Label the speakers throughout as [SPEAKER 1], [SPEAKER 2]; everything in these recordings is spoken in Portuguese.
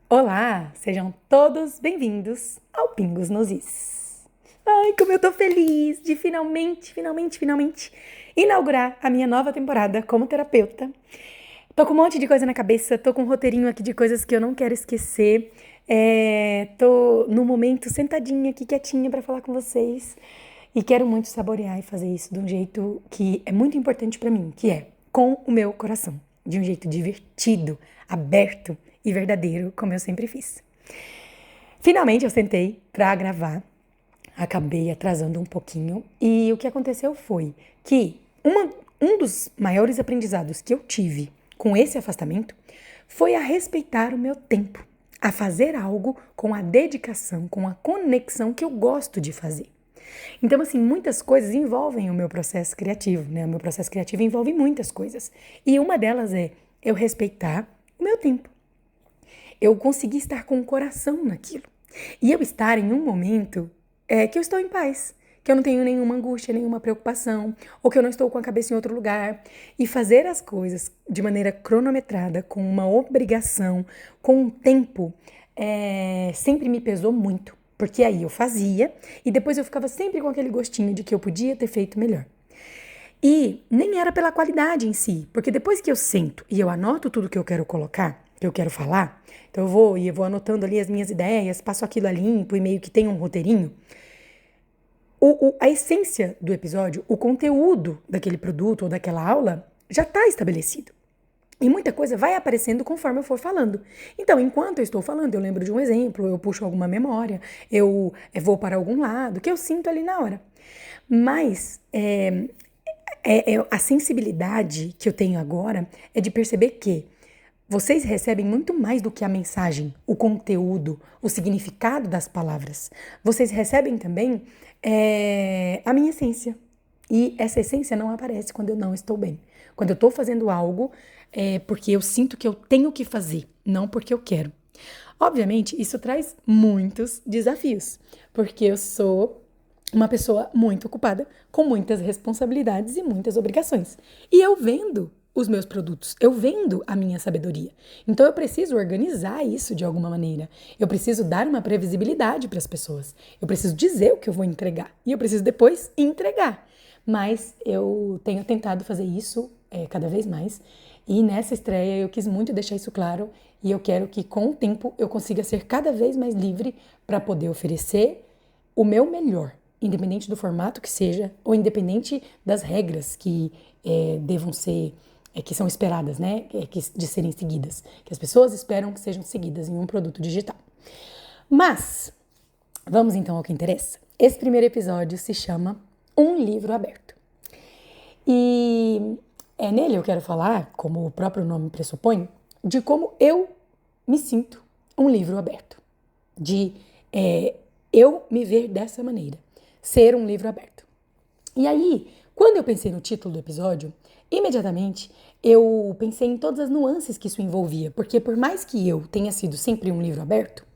[SPEAKER 1] Olá, sejam todos bem-vindos ao Pingos nos Is. Ai, como eu tô feliz de finalmente inaugurar a minha nova temporada como terapeuta. Tô com um monte de coisa na cabeça, tô com um roteirinho aqui de coisas que eu não quero esquecer. Tô no momento sentadinha aqui quietinha pra falar com vocês e quero muito saborear e fazer isso de um jeito que é muito importante pra mim, que é com o meu coração, de um jeito divertido, aberto e verdadeiro, como eu sempre fiz. Finalmente eu sentei pra gravar, acabei atrasando um pouquinho e o que aconteceu foi que um dos maiores aprendizados que eu tive com esse afastamento foi a respeitar o meu tempo, a fazer algo com a dedicação, com a conexão que eu gosto de fazer. Então, assim, muitas coisas envolvem o meu processo criativo, né? O meu processo criativo envolve muitas coisas. E uma delas é eu respeitar o meu tempo. Eu consegui estar com o coração naquilo. E eu estar em um momento que eu estou em paz, que eu não tenho nenhuma angústia, nenhuma preocupação, ou que eu não estou com a cabeça em outro lugar. E fazer as coisas de maneira cronometrada, com uma obrigação, com um tempo, sempre me pesou muito. Porque aí eu fazia e depois eu ficava sempre com aquele gostinho de que eu podia ter feito melhor. E nem era pela qualidade em si, porque depois que eu sento e eu anoto tudo que eu quero colocar, que eu quero falar, então eu vou anotando ali as minhas ideias, passo aquilo a limpo e meio que tem um roteirinho. A essência do episódio, o conteúdo daquele produto ou daquela aula já está estabelecido. E muita coisa vai aparecendo conforme eu for falando. Então, enquanto eu estou falando, eu lembro de um exemplo, eu puxo alguma memória, eu vou para algum lado, que eu sinto ali na hora. Mas a sensibilidade que eu tenho agora é de perceber que vocês recebem muito mais do que a mensagem, o conteúdo, o significado das palavras. Vocês recebem também a minha essência. E essa essência não aparece quando eu não estou bem. Quando eu estou fazendo algo, é porque eu sinto que eu tenho que fazer, não porque eu quero. Obviamente, isso traz muitos desafios, porque eu sou uma pessoa muito ocupada, com muitas responsabilidades e muitas obrigações. E eu vendo os meus produtos, eu vendo a minha sabedoria. Então eu preciso organizar isso de alguma maneira. Eu preciso dar uma previsibilidade para as pessoas. Eu preciso dizer o que eu vou entregar e eu preciso depois entregar. Mas eu tenho tentado fazer isso cada vez mais. E nessa estreia eu quis muito deixar isso claro e eu quero que com o tempo eu consiga ser cada vez mais livre para poder oferecer o meu melhor, independente do formato que seja ou independente das regras que devam ser, que são esperadas, né, de serem seguidas, que as pessoas esperam que sejam seguidas em um produto digital. Mas vamos então ao que interessa. Esse primeiro episódio se chama Um Livro Aberto. E nele eu quero falar, como o próprio nome pressupõe, de como eu me sinto um livro aberto. De eu me ver dessa maneira. Ser um livro aberto. E aí, quando eu pensei no título do episódio, imediatamente eu pensei em todas as nuances que isso envolvia. Porque por mais que eu tenha sido sempre um livro aberto,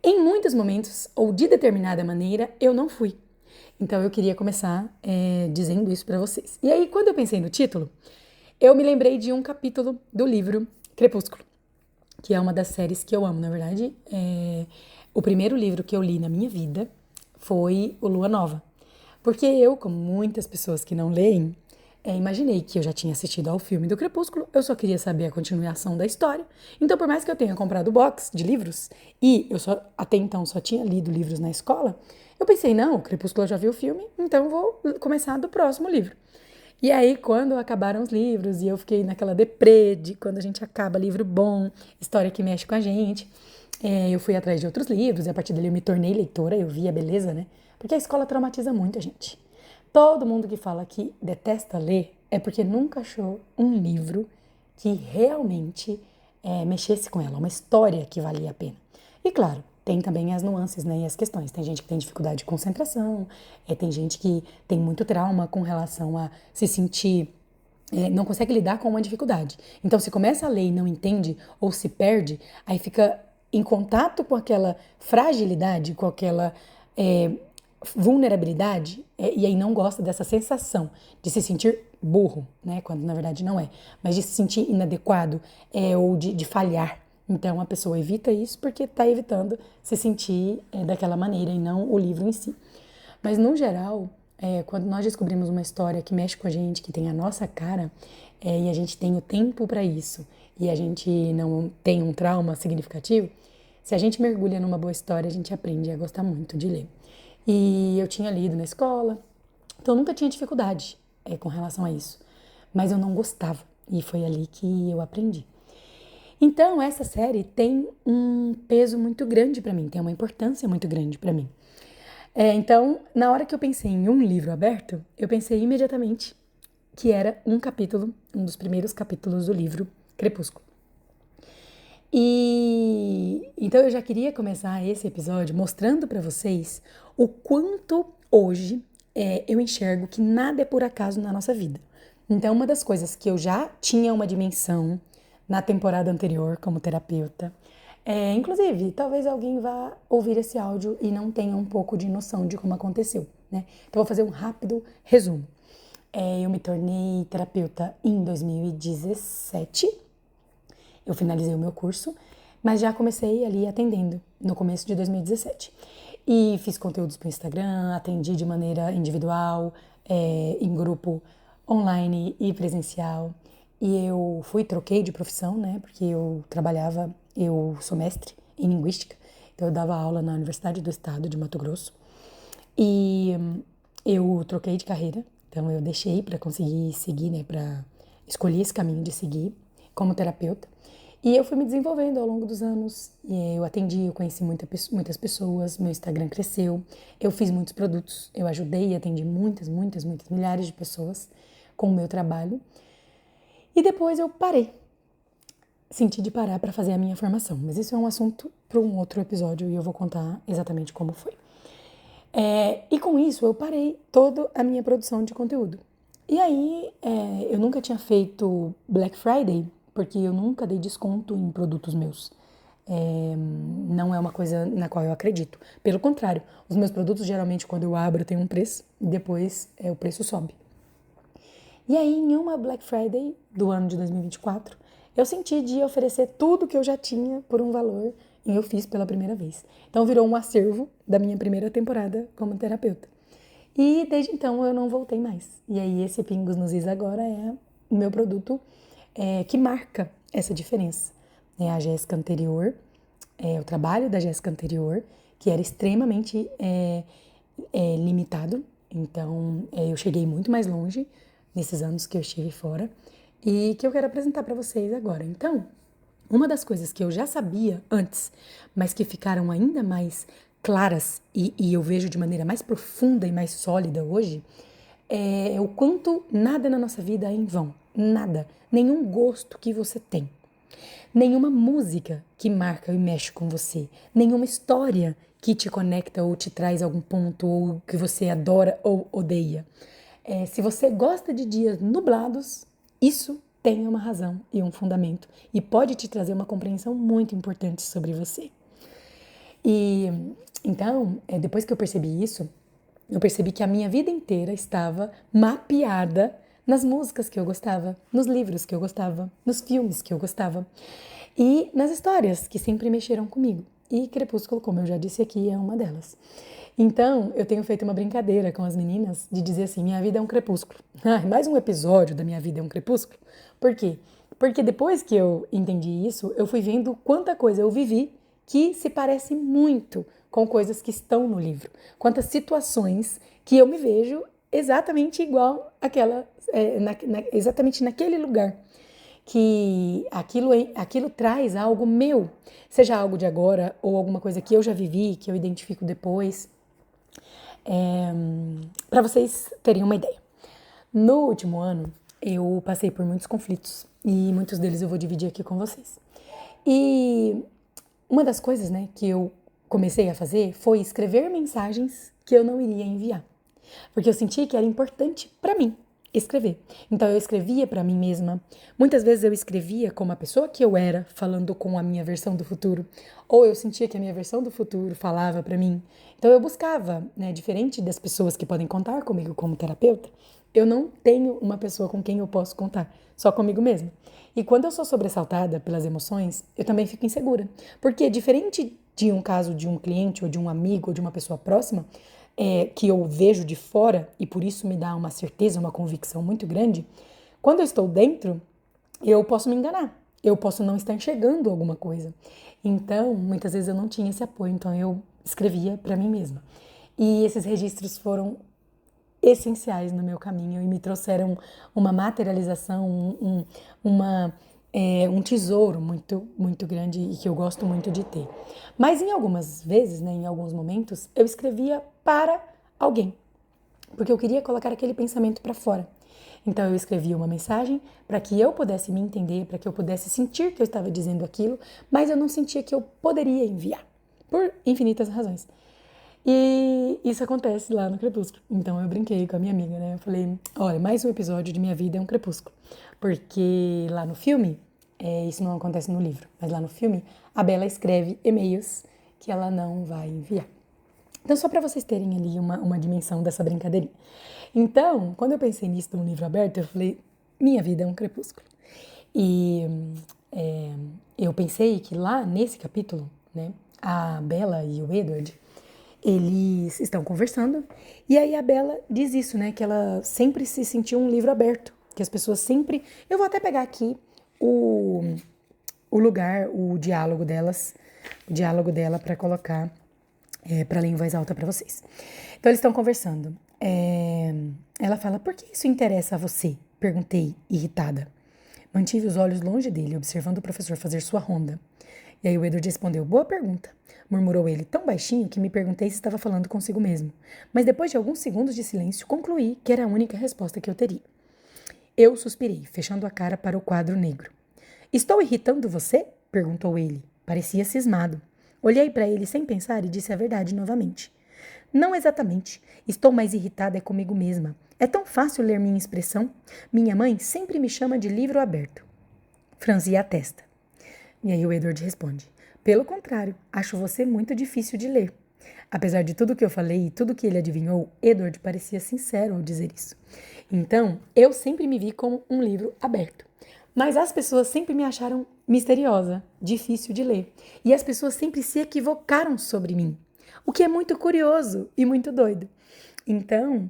[SPEAKER 1] em muitos momentos, ou de determinada maneira, eu não fui. Então eu queria começar dizendo isso para vocês. E aí, quando eu pensei no título, eu me lembrei de um capítulo do livro Crepúsculo, que é uma das séries que eu amo, na verdade. O primeiro livro que eu li na minha vida foi o Lua Nova. Porque eu, como muitas pessoas que não leem, imaginei que eu já tinha assistido ao filme do Crepúsculo, eu só queria saber a continuação da história. Então, por mais que eu tenha comprado o box de livros, e eu até então só tinha lido livros na escola, eu pensei, não, o Crepúsculo eu já vi o filme, então eu vou começar do próximo livro. E aí, quando acabaram os livros, e eu fiquei naquela deprê de quando a gente acaba livro bom, história que mexe com a gente, eu fui atrás de outros livros, e a partir dali eu me tornei leitora, eu vi a beleza, né? Porque a escola traumatiza muito a gente. Todo mundo que fala que detesta ler é porque nunca achou um livro que realmente mexesse com ela, uma história que valia a pena. E claro, tem também as nuances, né, e as questões. Tem gente que tem dificuldade de concentração, tem gente que tem muito trauma com relação a se sentir não consegue lidar com uma dificuldade. Então, se começa a ler e não entende ou se perde, aí fica em contato com aquela fragilidade, com aquela vulnerabilidade, e aí não gosta dessa sensação de se sentir burro, né, quando na verdade não é, mas de se sentir inadequado ou de falhar, Então a pessoa evita isso porque está evitando se sentir daquela maneira e não o livro em si. Mas no geral, quando nós descobrimos uma história que mexe com a gente, que tem a nossa cara, e a gente tem o tempo para isso, e a gente não tem um trauma significativo, se a gente mergulha numa boa história, a gente aprende a gostar muito de ler. E eu tinha lido na escola, então eu nunca tinha dificuldade com relação a isso. Mas eu não gostava, e foi ali que eu aprendi. Então, essa série tem um peso muito grande para mim, tem uma importância muito grande para mim. Então, na hora que eu pensei em um livro aberto, eu pensei imediatamente que era um capítulo, um dos primeiros capítulos do livro Crepúsculo. E então eu já queria começar esse episódio mostrando para vocês o quanto hoje eu enxergo que nada é por acaso na nossa vida. Então, uma das coisas que eu já tinha uma dimensão na temporada anterior como terapeuta, inclusive, talvez alguém vá ouvir esse áudio e não tenha um pouco de noção de como aconteceu, né? Então, vou fazer um rápido resumo. Eu me tornei terapeuta em 2017. Eu finalizei o meu curso, mas já comecei ali atendendo no começo de 2017. E fiz conteúdos para o Instagram, atendi de maneira individual, em grupo, online e presencial. E eu troquei de profissão, né? Porque eu sou mestre em linguística, então eu dava aula na Universidade do Estado de Mato Grosso. E eu troquei de carreira, então eu deixei para conseguir seguir, né? Para escolher esse caminho de seguir como terapeuta. E eu fui me desenvolvendo ao longo dos anos. Eu atendi, eu conheci muitas pessoas, meu Instagram cresceu, eu fiz muitos produtos, eu ajudei e atendi muitas milhares de pessoas com o meu trabalho. E depois eu parei. Senti de parar para fazer a minha formação. Mas isso é um assunto para um outro episódio e eu vou contar exatamente como foi. E com isso eu parei toda a minha produção de conteúdo. E aí eu nunca tinha feito Black Friday, porque eu nunca dei desconto em produtos meus. Não é uma coisa na qual eu acredito. Pelo contrário, os meus produtos geralmente quando eu abro tem um preço e depois o preço sobe. E aí, em uma Black Friday do ano de 2024, eu senti de oferecer tudo que eu já tinha por um valor e eu fiz pela primeira vez. Então, virou um acervo da minha primeira temporada como terapeuta. E desde então eu não voltei mais. E aí, esse Pingos nos Is agora é o meu produto que marca essa diferença. A Jéssica anterior, o trabalho da Jéssica anterior, que era extremamente limitado. Então, eu cheguei muito mais longe nesses anos que eu estive fora e que eu quero apresentar para vocês agora. Então, uma das coisas que eu já sabia antes, mas que ficaram ainda mais claras e eu vejo de maneira mais profunda e mais sólida hoje, é o quanto nada na nossa vida é em vão. Nada. Nenhum gosto que você tem. Nenhuma música que marca e mexe com você. Nenhuma história que te conecta ou te traz algum ponto ou que você adora ou odeia. Se você gosta de dias nublados, isso tem uma razão e um fundamento e pode te trazer uma compreensão muito importante sobre você. E então, depois que eu percebi isso, eu percebi que a minha vida inteira estava mapeada nas músicas que eu gostava, nos livros que eu gostava, nos filmes que eu gostava e nas histórias que sempre mexeram comigo. E Crepúsculo, como eu já disse aqui, é uma delas. Então, eu tenho feito uma brincadeira com as meninas de dizer assim, minha vida é um crepúsculo. Mais um episódio da minha vida é um crepúsculo. Por quê? Porque depois que eu entendi isso, eu fui vendo quanta coisa eu vivi que se parece muito com coisas que estão no livro. Quantas situações que eu me vejo exatamente igual àquela, exatamente naquele lugar. Que aquilo traz algo meu, seja algo de agora ou alguma coisa que eu já vivi, que eu identifico depois. Para vocês terem uma ideia. No último ano, eu passei por muitos conflitos e muitos deles eu vou dividir aqui com vocês. E uma das coisas, né, que eu comecei a fazer foi escrever mensagens que eu não iria enviar, porque eu senti que era importante para mim escrever. Então eu escrevia para mim mesma. Muitas vezes eu escrevia como a pessoa que eu era, falando com a minha versão do futuro, ou eu sentia que a minha versão do futuro falava para mim. Então eu buscava, né, diferente das pessoas que podem contar comigo como terapeuta, eu não tenho uma pessoa com quem eu posso contar, só comigo mesma. E quando eu sou sobressaltada pelas emoções, eu também fico insegura. Porque diferente de um caso de um cliente ou de um amigo ou de uma pessoa próxima, que eu vejo de fora e por isso me dá uma certeza, uma convicção muito grande, quando eu estou dentro, eu posso me enganar. Eu posso não estar enxergando alguma coisa. Então, muitas vezes eu não tinha esse apoio, então eu escrevia para mim mesma. E esses registros foram essenciais no meu caminho e me trouxeram uma materialização, um tesouro muito, muito grande e que eu gosto muito de ter. Mas em algumas vezes, né, em alguns momentos, eu escrevia para alguém, porque eu queria colocar aquele pensamento para fora. Então eu escrevia uma mensagem para que eu pudesse me entender, para que eu pudesse sentir que eu estava dizendo aquilo, mas eu não sentia que eu poderia enviar, por infinitas razões. E isso acontece lá no Crepúsculo. Então eu brinquei com a minha amiga, né? Eu falei, olha, mais um episódio de minha vida é um Crepúsculo. Porque lá no filme, isso não acontece no livro, mas lá no filme, a Bella escreve e-mails que ela não vai enviar. Então, só para vocês terem ali uma dimensão dessa brincadeirinha. Então, quando eu pensei nisso de um livro aberto, eu falei, minha vida é um crepúsculo. E eu pensei que lá nesse capítulo, né, a Bella e o Edward, eles estão conversando, e aí a Bella diz isso, né, que ela sempre se sentiu um livro aberto, que as pessoas sempre... Eu vou até pegar aqui o lugar, o diálogo dela para colocar, para ler em voz alta para vocês. Então eles estão conversando. Ela fala, por que isso interessa a você? Perguntei, irritada. Mantive os olhos longe dele, observando o professor fazer sua ronda. E aí o Edward respondeu, boa pergunta, murmurou ele, tão baixinho que me perguntei se estava falando consigo mesmo. Mas depois de alguns segundos de silêncio, concluí que era a única resposta que eu teria. Eu suspirei, fechando a cara para o quadro negro. Estou irritando você? Perguntou ele. Parecia cismado. Olhei para ele sem pensar e disse a verdade novamente. Não exatamente. Estou mais irritada comigo mesma. É tão fácil ler minha expressão. Minha mãe sempre me chama de livro aberto. Franzi a testa. E aí o Edward responde. Pelo contrário, acho você muito difícil de ler. Apesar de tudo que eu falei e tudo que ele adivinhou, Edward parecia sincero ao dizer isso. Então, eu sempre me vi como um livro aberto. Mas as pessoas sempre me acharam misteriosa, difícil de ler. E as pessoas sempre se equivocaram sobre mim. O que é muito curioso e muito doido. Então,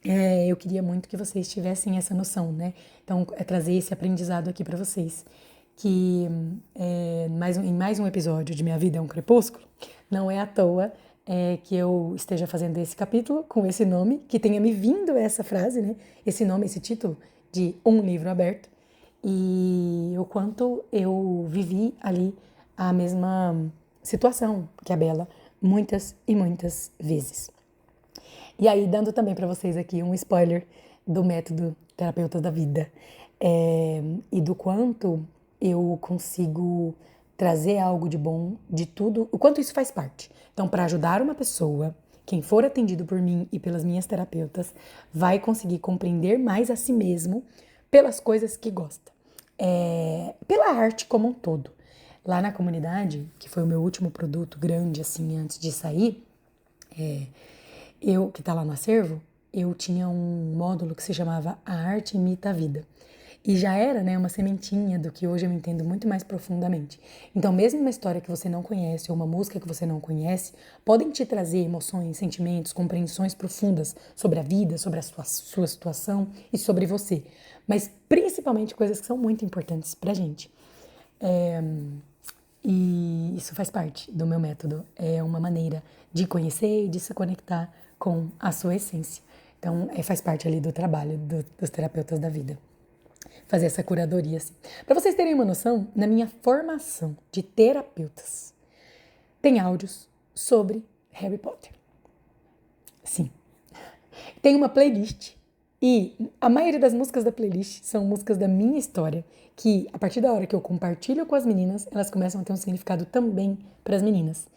[SPEAKER 1] eu queria muito que vocês tivessem essa noção, né? Então, trazer esse aprendizado aqui para vocês. Que em mais um episódio de Minha Vida é um Crepúsculo, não é à toa que eu esteja fazendo esse capítulo com esse nome, que tenha me vindo essa frase, né? Esse nome, esse título de Um Livro Aberto. E o quanto eu vivi ali a mesma situação que a Bella muitas e muitas vezes. E aí, dando também para vocês aqui um spoiler do método Terapeutas da Vida e do quanto eu consigo trazer algo de bom de tudo, o quanto isso faz parte. Então, para ajudar uma pessoa, quem for atendido por mim e pelas minhas terapeutas, vai conseguir compreender mais a si mesmo pelas coisas que gosta. Pela arte como um todo. Lá na comunidade, que foi o meu último produto grande, assim, antes de sair, que tá lá no acervo, eu tinha um módulo que se chamava A Arte Imita a Vida. E já era, né, uma sementinha do que hoje eu entendo muito mais profundamente. Então, mesmo uma história que você não conhece ou uma música que você não conhece, podem te trazer emoções, sentimentos, compreensões profundas sobre a vida, sobre a sua situação e sobre você. Mas, principalmente, coisas que são muito importantes pra gente. E isso faz parte do meu método. É uma maneira de conhecer e de se conectar com a sua essência. Então, faz parte ali do trabalho dos terapeutas da vida. Fazer essa curadoria, assim. Para vocês terem uma noção, na minha formação de terapeutas, tem áudios sobre Harry Potter. Sim. Tem uma playlist e a maioria das músicas da playlist são músicas da minha história, que a partir da hora que eu compartilho com as meninas, elas começam a ter um significado também para as meninas.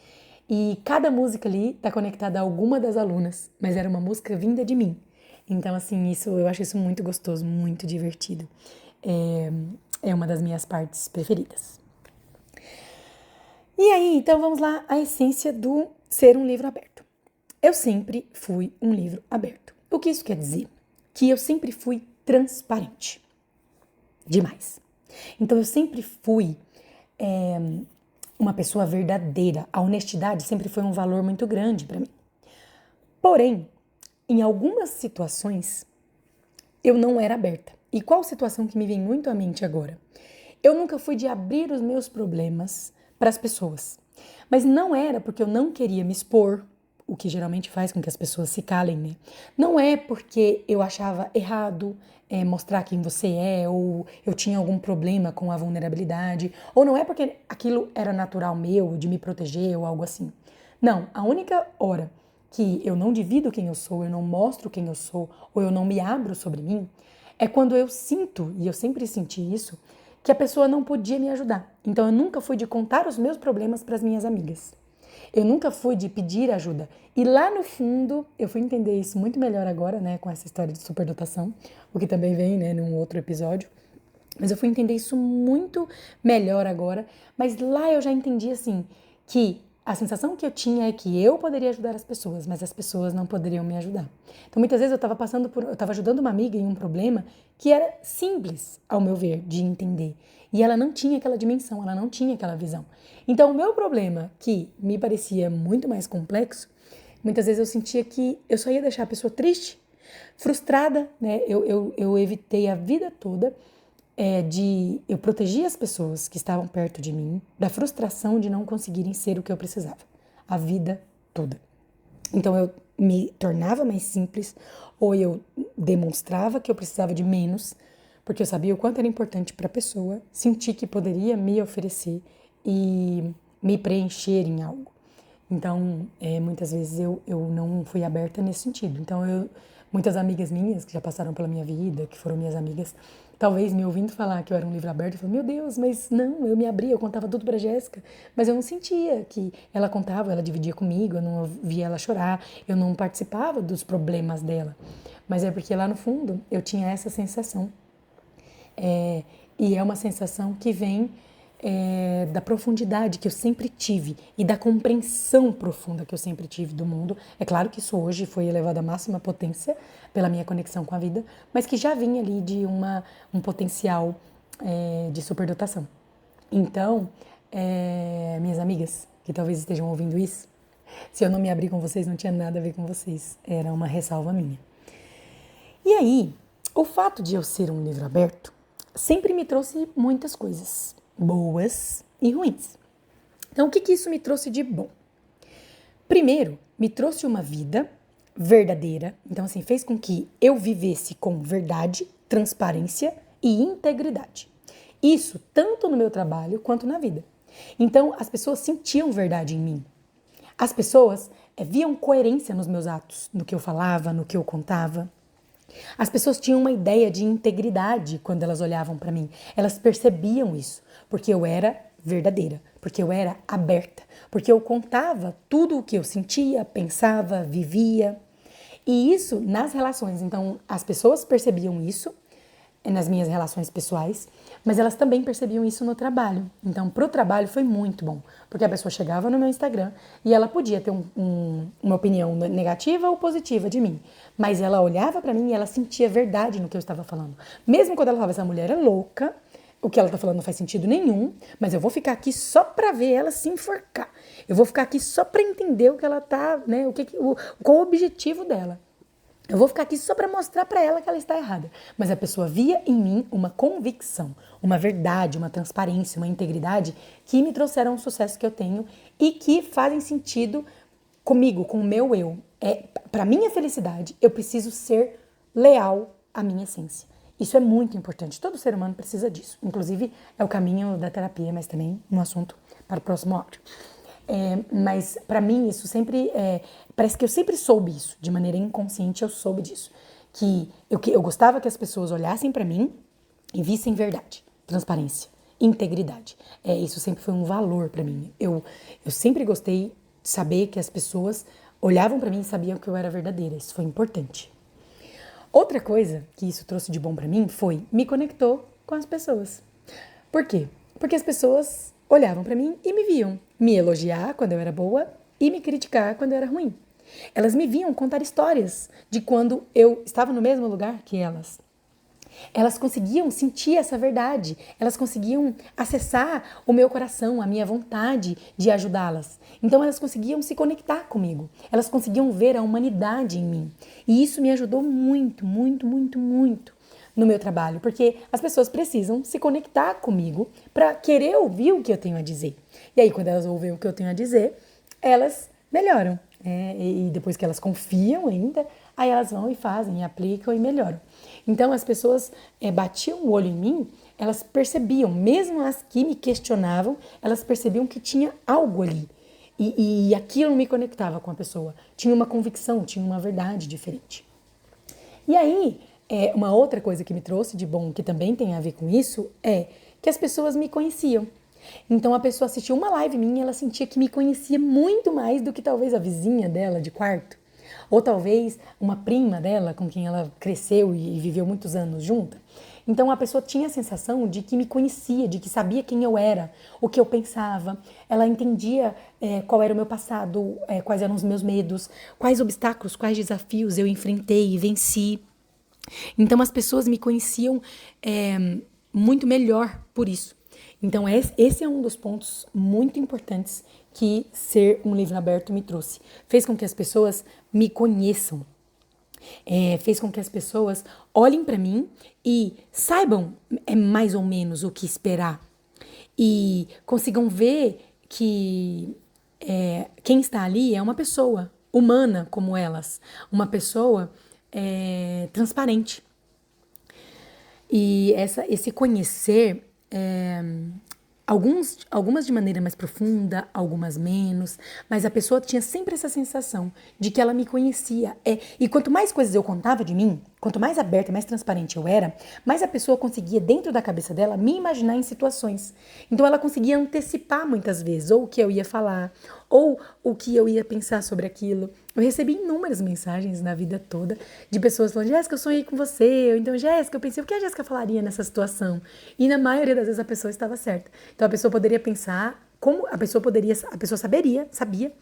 [SPEAKER 1] E cada música ali está conectada a alguma das alunas, mas era uma música vinda de mim. Então, assim, eu acho isso muito gostoso, muito divertido. É uma das minhas partes preferidas. E aí, então, vamos lá, a essência do ser um livro aberto. Eu sempre fui um livro aberto. O que isso quer dizer? que eu sempre fui transparente. Demais. Então, eu sempre fui uma pessoa verdadeira. A honestidade sempre foi um valor muito grande para mim. Porém, em algumas situações, eu não era aberta. E qual situação que me vem muito à mente agora? Eu nunca fui de abrir os meus problemas para as pessoas. Mas não era porque eu não queria me expor, o que geralmente faz com que as pessoas se calem, né? Não é porque eu achava errado mostrar quem você é, ou eu tinha algum problema com a vulnerabilidade, ou não é porque aquilo era natural meu, de me proteger ou algo assim. Não, a única hora que eu não divido quem eu sou, eu não mostro quem eu sou, ou eu não me abro sobre mim, é quando eu sinto, e eu sempre senti isso, que a pessoa não podia me ajudar. Então eu nunca fui de contar os meus problemas para as minhas amigas. Eu nunca fui de pedir ajuda. E lá no fundo, eu fui entender isso muito melhor agora, né, com essa história de superdotação, o que também vem, né, num outro episódio. Mas eu fui entender isso muito melhor agora. Mas lá eu já entendi, assim, que a sensação que eu tinha é que eu poderia ajudar as pessoas, mas as pessoas não poderiam me ajudar. Então, muitas vezes eu estava ajudando uma amiga em um problema que era simples, ao meu ver, de entender. E ela não tinha aquela dimensão, ela não tinha aquela visão. Então, o meu problema, que me parecia muito mais complexo, muitas vezes eu sentia que eu só ia deixar a pessoa triste, frustrada, né? Eu evitei a vida toda eu protegi as pessoas que estavam perto de mim da frustração de não conseguirem ser o que eu precisava, a vida toda. Então eu me tornava mais simples, ou eu demonstrava que eu precisava de menos, porque eu sabia o quanto era importante para a pessoa sentir que poderia me oferecer e me preencher em algo. Então, muitas vezes eu não fui aberta nesse sentido. Então, muitas amigas minhas que já passaram pela minha vida, que foram minhas amigas, talvez me ouvindo falar que eu era um livro aberto, eu falei, meu Deus, mas não, eu me abria, eu contava tudo pra Jéssica, mas eu não sentia que ela contava, ela dividia comigo, eu não via ela chorar, eu não participava dos problemas dela. Mas é porque lá no fundo eu tinha essa sensação. E é uma sensação que vem da profundidade que eu sempre tive e da compreensão profunda que eu sempre tive do mundo. É claro que isso hoje foi elevado à máxima potência pela minha conexão com a vida, mas que já vinha ali de um potencial de superdotação. Então, minhas amigas, que talvez estejam ouvindo isso, se eu não me abrir com vocês, não tinha nada a ver com vocês. Era uma ressalva minha. E aí, o fato de eu ser um livro aberto sempre me trouxe muitas coisas, boas e ruins. Então, o que isso me trouxe de bom? Primeiro, me trouxe uma vida verdadeira. Então, assim, fez com que eu vivesse com verdade, transparência e integridade. Isso tanto no meu trabalho quanto na vida. Então, as pessoas sentiam verdade em mim. As pessoas viam coerência nos meus atos, no que eu falava, no que eu contava. As pessoas tinham uma ideia de integridade quando elas olhavam para mim. Elas percebiam isso, porque eu era verdadeira, porque eu era aberta, porque eu contava tudo o que eu sentia, pensava, vivia. E isso nas relações. Então, as pessoas percebiam isso nas minhas relações pessoais, mas elas também percebiam isso no trabalho. Então, pro trabalho foi muito bom, porque a pessoa chegava no meu Instagram e ela podia ter uma opinião negativa ou positiva de mim, mas ela olhava pra mim e ela sentia verdade no que eu estava falando. Mesmo quando ela falava, essa mulher é louca, o que ela tá falando não faz sentido nenhum, mas eu vou ficar aqui só pra ver ela se enforcar. Eu vou ficar aqui só pra entender o que ela tá, né, qual o objetivo dela. Eu vou ficar aqui só para mostrar para ela que ela está errada. Mas a pessoa via em mim uma convicção, uma verdade, uma transparência, uma integridade que me trouxeram o sucesso que eu tenho e que fazem sentido comigo, com o meu eu. Para minha felicidade, eu preciso ser leal à minha essência. Isso é muito importante. Todo ser humano precisa disso. Inclusive, é o caminho da terapia, mas também um assunto para o próximo áudio. Mas para mim isso sempre parece que eu sempre soube isso, de maneira inconsciente eu soube disso, que eu gostava que as pessoas olhassem para mim e vissem verdade, transparência, integridade. Isso sempre foi um valor para mim. Eu sempre gostei de saber que as pessoas olhavam para mim e sabiam que eu era verdadeira. Isso foi importante. Outra coisa que isso trouxe de bom para mim foi me conectou com as pessoas. Por quê? Porque as pessoas olhavam para mim e me viam me elogiar quando eu era boa e me criticar quando eu era ruim. Elas me viam contar histórias de quando eu estava no mesmo lugar que elas. Elas conseguiam sentir essa verdade, elas conseguiam acessar o meu coração, a minha vontade de ajudá-las. Então elas conseguiam se conectar comigo, elas conseguiam ver a humanidade em mim. E isso me ajudou muito, muito, muito, muito no meu trabalho, porque as pessoas precisam se conectar comigo para querer ouvir o que eu tenho a dizer. E aí, quando elas ouvem o que eu tenho a dizer, elas melhoram. E depois que elas confiam ainda, aí elas vão e fazem, e aplicam e melhoram. Então, as pessoas batiam o olho em mim, elas percebiam, mesmo as que me questionavam, elas percebiam que tinha algo ali. E aquilo me conectava com a pessoa. Tinha uma convicção, tinha uma verdade diferente. E aí, uma outra coisa que me trouxe de bom, que também tem a ver com isso, é que as pessoas me conheciam. Então a pessoa assistia uma live minha e ela sentia que me conhecia muito mais do que talvez a vizinha dela de quarto. Ou talvez uma prima dela com quem ela cresceu e viveu muitos anos junta. Então a pessoa tinha a sensação de que me conhecia, de que sabia quem eu era, o que eu pensava. Ela entendia qual era o meu passado, quais eram os meus medos, quais obstáculos, quais desafios eu enfrentei e venci. Então as pessoas me conheciam muito melhor por isso. Então esse é um dos pontos muito importantes que ser um livro aberto me trouxe. Fez com que as pessoas me conheçam. Fez com que as pessoas olhem para mim e saibam mais ou menos o que esperar. E consigam ver que quem está ali é uma pessoa humana como elas. Uma pessoa transparente. E esse conhecer, algumas de maneira mais profunda, algumas menos, mas a pessoa tinha sempre essa sensação de que ela me conhecia. E quanto mais coisas eu contava de mim, quanto mais aberta, mais transparente eu era, mais a pessoa conseguia, dentro da cabeça dela, me imaginar em situações. Então ela conseguia antecipar muitas vezes, ou o que eu ia falar, ou o que eu ia pensar sobre aquilo. Eu recebi inúmeras mensagens na vida toda de pessoas falando: Jéssica, eu sonhei com você. Ou então, Jéssica, eu pensei, o que a Jéssica falaria nessa situação? E na maioria das vezes a pessoa estava certa. Então a pessoa poderia pensar, a pessoa sabia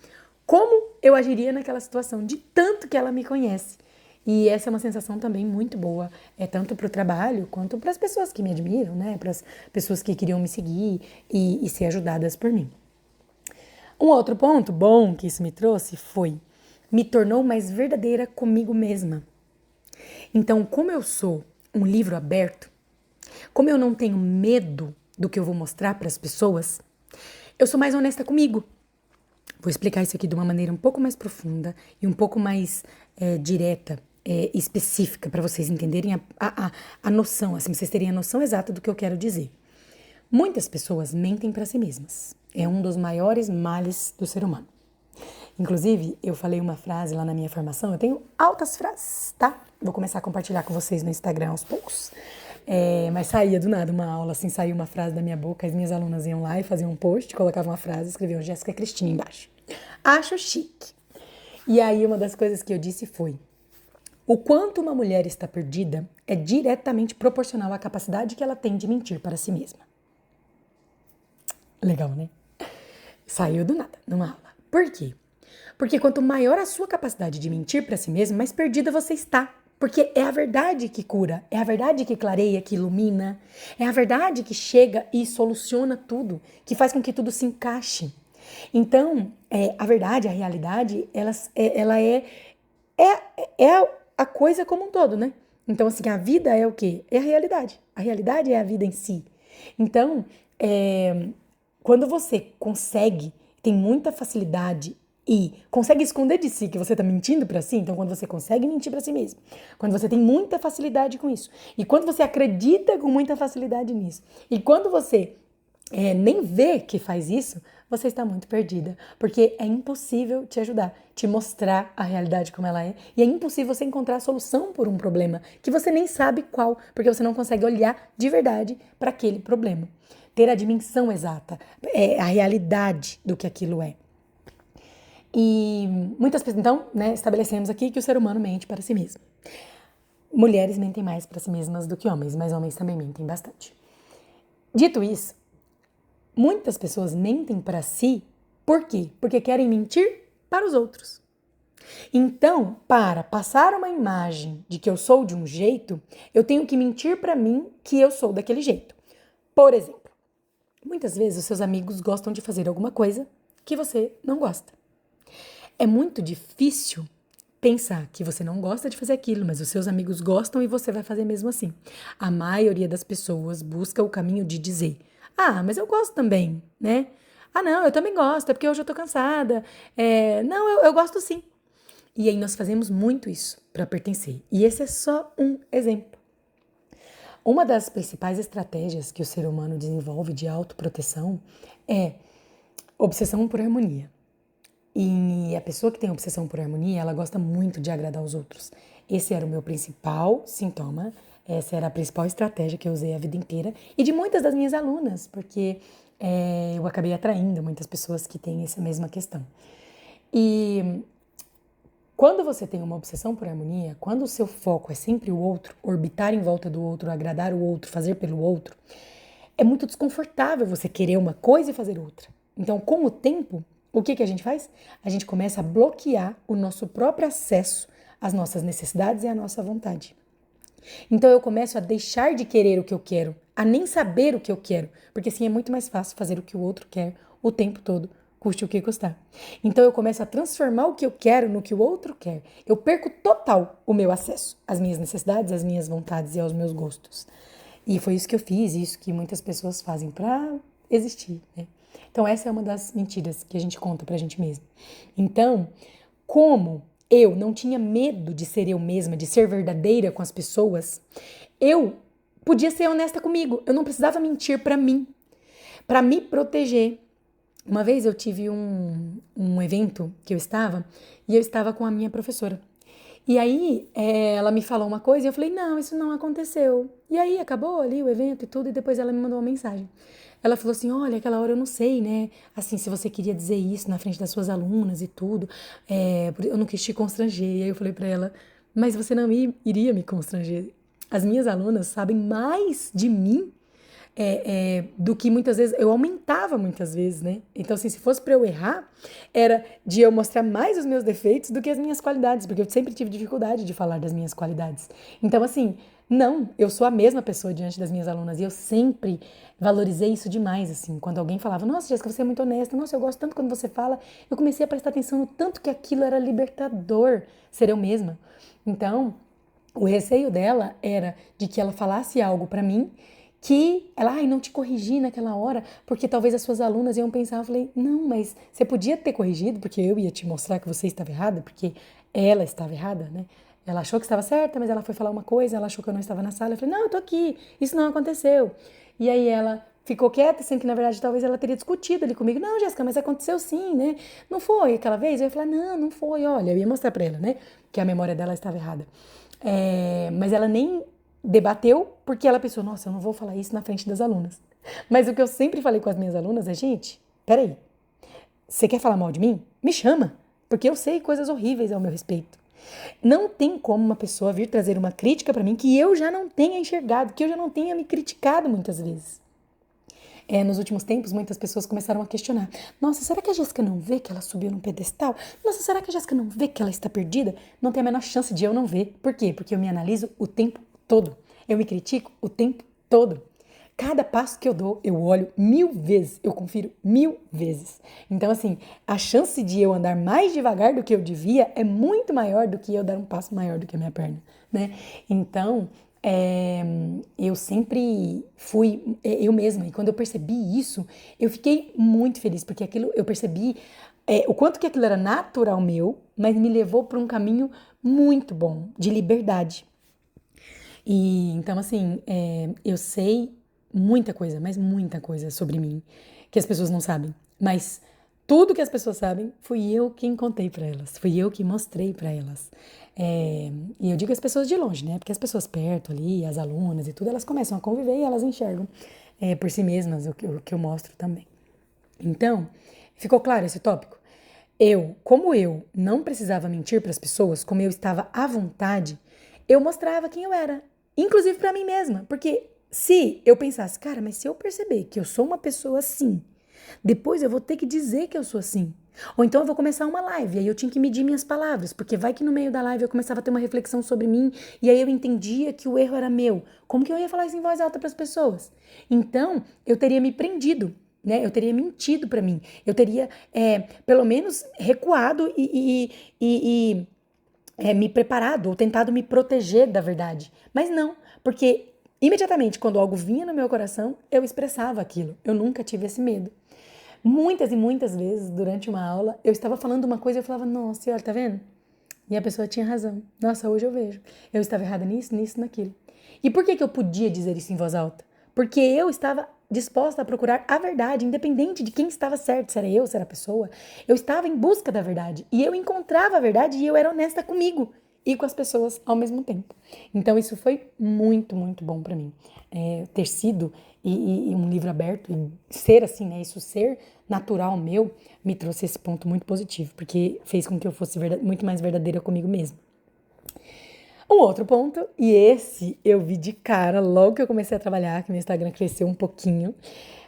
[SPEAKER 1] como eu agiria naquela situação, de tanto que ela me conhece. E essa é uma sensação também muito boa, tanto para o trabalho quanto para as pessoas que me admiram, né? Para as pessoas que queriam me seguir e ser ajudadas por mim. Um outro ponto bom que isso me trouxe me tornou mais verdadeira comigo mesma. Então, como eu sou um livro aberto, como eu não tenho medo do que eu vou mostrar para as pessoas, eu sou mais honesta comigo. Vou explicar isso aqui de uma maneira um pouco mais profunda e um pouco mais direta, específica, para vocês entenderem a noção, assim, vocês terem a noção exata do que eu quero dizer. Muitas pessoas mentem para si mesmas. É um dos maiores males do ser humano. Inclusive, eu falei uma frase lá na minha formação, eu tenho altas frases, tá? Vou começar a compartilhar com vocês no Instagram aos poucos. Mas saía do nada uma aula, assim, saía uma frase da minha boca, as minhas alunas iam lá e faziam um post, colocavam uma frase, escreviam Jéssica Cristina embaixo. Acho chique. E aí uma das coisas que eu disse foi: o quanto uma mulher está perdida é diretamente proporcional à capacidade que ela tem de mentir para si mesma. Legal, né? Saiu do nada, numa aula. Por quê? Porque quanto maior a sua capacidade de mentir para si mesma, mais perdida você está. Porque é a verdade que cura, é a verdade que clareia, que ilumina, é a verdade que chega e soluciona tudo, que faz com que tudo se encaixe. Então, a verdade, a realidade, ela é a coisa como um todo, né? Então, assim, a vida é o quê? É a realidade. A realidade é a vida em si. Então, quando você tem muita facilidade e consegue esconder de si que você está mentindo para si, então quando você consegue mentir para si mesmo, quando você tem muita facilidade com isso, e quando você acredita com muita facilidade nisso, e quando você nem vê que faz isso, você está muito perdida, porque é impossível te ajudar, te mostrar a realidade como ela é, e é impossível você encontrar a solução por um problema que você nem sabe qual, porque você não consegue olhar de verdade para aquele problema, ter a dimensão exata, a realidade do que aquilo é. E muitas pessoas, então, né, estabelecemos aqui que o ser humano mente para si mesmo. Mulheres mentem mais para si mesmas do que homens, mas homens também mentem bastante. Dito isso, muitas pessoas mentem para si, por quê? Porque querem mentir para os outros. Então, para passar uma imagem de que eu sou de um jeito, eu tenho que mentir para mim que eu sou daquele jeito. Por exemplo, muitas vezes os seus amigos gostam de fazer alguma coisa que você não gosta. É muito difícil pensar que você não gosta de fazer aquilo, mas os seus amigos gostam e você vai fazer mesmo assim. A maioria das pessoas busca o caminho de dizer: ah, mas eu gosto também, né? Ah, não, eu também gosto, é porque hoje eu tô cansada. Não, eu gosto sim. E aí nós fazemos muito isso para pertencer. E esse é só um exemplo. Uma das principais estratégias que o ser humano desenvolve de autoproteção é obsessão por harmonia. E a pessoa que tem obsessão por harmonia, ela gosta muito de agradar os outros. Esse era o meu principal sintoma, essa era a principal estratégia que eu usei a vida inteira e de muitas das minhas alunas, porque eu acabei atraindo muitas pessoas que têm essa mesma questão. E quando você tem uma obsessão por harmonia, quando o seu foco é sempre o outro, orbitar em volta do outro, agradar o outro, fazer pelo outro, é muito desconfortável você querer uma coisa e fazer outra. Então, com o tempo, o que a gente faz? A gente começa a bloquear o nosso próprio acesso às nossas necessidades e à nossa vontade. Então, eu começo a deixar de querer o que eu quero, a nem saber o que eu quero, porque assim é muito mais fácil fazer o que o outro quer o tempo todo, custe o que custar. Então, eu começo a transformar o que eu quero no que o outro quer. Eu perco total o meu acesso às minhas necessidades, às minhas vontades e aos meus gostos. E foi isso que eu fiz, isso que muitas pessoas fazem para existir, né? Então, essa é uma das mentiras que a gente conta pra gente mesmo. Então, como eu não tinha medo de ser eu mesma, de ser verdadeira com as pessoas, eu podia ser honesta comigo. Eu não precisava mentir pra mim, pra me proteger. Uma vez eu tive um evento que eu estava com a minha professora. E aí ela me falou uma coisa e eu falei, não, isso não aconteceu. E aí acabou ali o evento e tudo, e depois ela me mandou uma mensagem. Ela falou assim, olha, aquela hora eu não sei, né, assim, se você queria dizer isso na frente das suas alunas e tudo, eu não quis te constranger. E aí eu falei pra ela, mas você não iria me constranger. As minhas alunas sabem mais de mim do que muitas vezes, eu aumentava muitas vezes, né? Então, assim, se fosse para eu errar, era de eu mostrar mais os meus defeitos do que as minhas qualidades, porque eu sempre tive dificuldade de falar das minhas qualidades. Então, assim, não, eu sou a mesma pessoa diante das minhas alunas e eu sempre valorizei isso demais, assim. Quando alguém falava, nossa, Jéssica, você é muito honesta, nossa, eu gosto tanto quando você fala, eu comecei a prestar atenção no tanto que aquilo era libertador, ser eu mesma. Então, o receio dela era de que ela falasse algo para mim que ela, não te corrigi naquela hora, porque talvez as suas alunas iam pensar, eu falei, não, mas você podia ter corrigido, porque eu ia te mostrar que você estava errada, porque ela estava errada, né? Ela achou que estava certa, mas ela foi falar uma coisa, ela achou que eu não estava na sala, eu falei, não, eu tô aqui, isso não aconteceu. E aí ela ficou quieta, sendo que na verdade talvez ela teria discutido ali comigo, não, Jéssica, mas aconteceu sim, né? Não foi aquela vez? Eu ia falar, não foi, olha, eu ia mostrar pra ela, né? Que a memória dela estava errada. Mas ela nem debateu porque ela pensou, nossa, eu não vou falar isso na frente das alunas. Mas o que eu sempre falei com as minhas alunas é, gente, peraí, você quer falar mal de mim? Me chama, porque eu sei coisas horríveis ao meu respeito. Não tem como uma pessoa vir trazer uma crítica pra mim que eu já não tenha enxergado, que eu já não tenha me criticado muitas vezes. Nos últimos tempos, muitas pessoas começaram a questionar. Nossa, será que a Jéssica não vê que ela subiu num pedestal? Nossa, será que a Jéssica não vê que ela está perdida? Não tem a menor chance de eu não ver. Por quê? Porque eu me analiso o tempo todo. Eu me critico o tempo todo. Cada passo que eu dou, eu olho 1000 vezes, eu confiro 1000 vezes. Então, assim, a chance de eu andar mais devagar do que eu devia é muito maior do que eu dar um passo maior do que a minha perna, né? Então, eu sempre fui eu mesma. E quando eu percebi isso, eu fiquei muito feliz, porque aquilo eu percebi o quanto que aquilo era natural meu, mas me levou para um caminho muito bom, de liberdade. E então, assim, eu sei muita coisa, mas muita coisa sobre mim que as pessoas não sabem. Mas tudo que as pessoas sabem, fui eu quem contei pra elas, fui eu que mostrei pra elas. E eu digo as pessoas de longe, né? Porque as pessoas perto ali, as alunas e tudo, elas começam a conviver e elas enxergam por si mesmas o que eu mostro também. Então, ficou claro esse tópico? Como eu não precisava mentir para as pessoas, como eu estava à vontade, eu mostrava quem eu era, inclusive para mim mesma, porque se eu pensasse, cara, mas se eu perceber que eu sou uma pessoa assim, depois eu vou ter que dizer que eu sou assim. Ou então eu vou começar uma live, e aí eu tinha que medir minhas palavras, porque vai que no meio da live eu começava a ter uma reflexão sobre mim, e aí eu entendia que o erro era meu. Como que eu ia falar isso em voz alta para as pessoas? Então, eu teria me prendido, né? Eu teria mentido para mim. Eu teria, pelo menos, recuado e me preparado, ou tentado me proteger da verdade. Mas não, porque imediatamente, quando algo vinha no meu coração, eu expressava aquilo. Eu nunca tive esse medo. Muitas e muitas vezes, durante uma aula, eu estava falando uma coisa e eu falava, nossa, olha, tá vendo? E a pessoa tinha razão. Nossa, hoje eu vejo. Eu estava errada nisso, nisso, naquilo. E por que que eu podia dizer isso em voz alta? Porque eu estava disposta a procurar a verdade, independente de quem estava certo, se era eu, se era a pessoa. Eu estava em busca da verdade. E eu encontrava a verdade e eu era honesta comigo e com as pessoas ao mesmo tempo. Então isso foi muito, muito bom para mim. Ter sido e um livro aberto e ser assim, né? Isso ser natural meu me trouxe esse ponto muito positivo, porque fez com que eu fosse muito mais verdadeira comigo mesma. Um outro ponto, e esse eu vi de cara logo que eu comecei a trabalhar, que meu Instagram cresceu um pouquinho,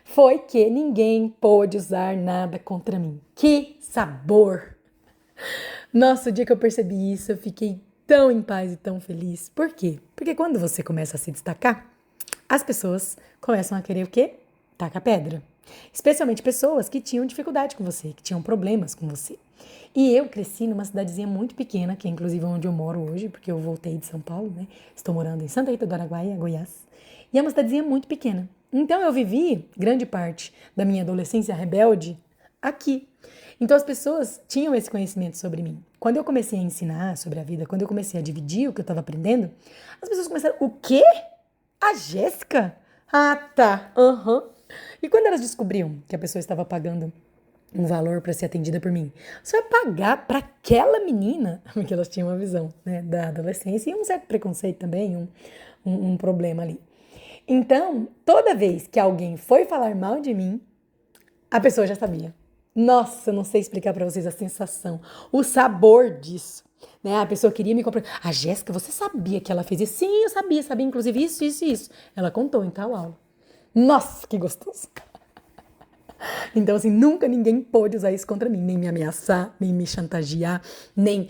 [SPEAKER 1] foi que ninguém pôde usar nada contra mim. Que sabor! Nossa, o dia que eu percebi isso, eu fiquei tão em paz e tão feliz. Por quê? Porque quando você começa a se destacar, as pessoas começam a querer o quê? Taca pedra. Especialmente pessoas que tinham dificuldade com você, que tinham problemas com você. E eu cresci numa cidadezinha muito pequena, que é inclusive onde eu moro hoje, porque eu voltei de São Paulo, né? Estou morando em Santa Rita do Araguaia, Goiás. E é uma cidadezinha muito pequena. Então eu vivi grande parte da minha adolescência rebelde aqui. Então as pessoas tinham esse conhecimento sobre mim. Quando eu comecei a ensinar sobre a vida, quando eu comecei a dividir o que eu estava aprendendo, as pessoas começaram, o quê? A Jéssica? Ah, tá. Aham. E quando elas descobriam que a pessoa estava pagando um valor para ser atendida por mim, você vai pagar para aquela menina, porque elas tinham uma visão, né, da adolescência e um certo preconceito também, um problema ali. Então, toda vez que alguém foi falar mal de mim, a pessoa já sabia. Nossa, eu não sei explicar para vocês a sensação, o sabor disso. Né? A pessoa queria me comprar. A Jéssica, você sabia que ela fez isso? Sim, eu sabia inclusive isso, isso e isso. Ela contou em tal aula. Nossa, que gostoso. Então, assim, nunca ninguém pôde usar isso contra mim, nem me ameaçar, nem me chantagear, nem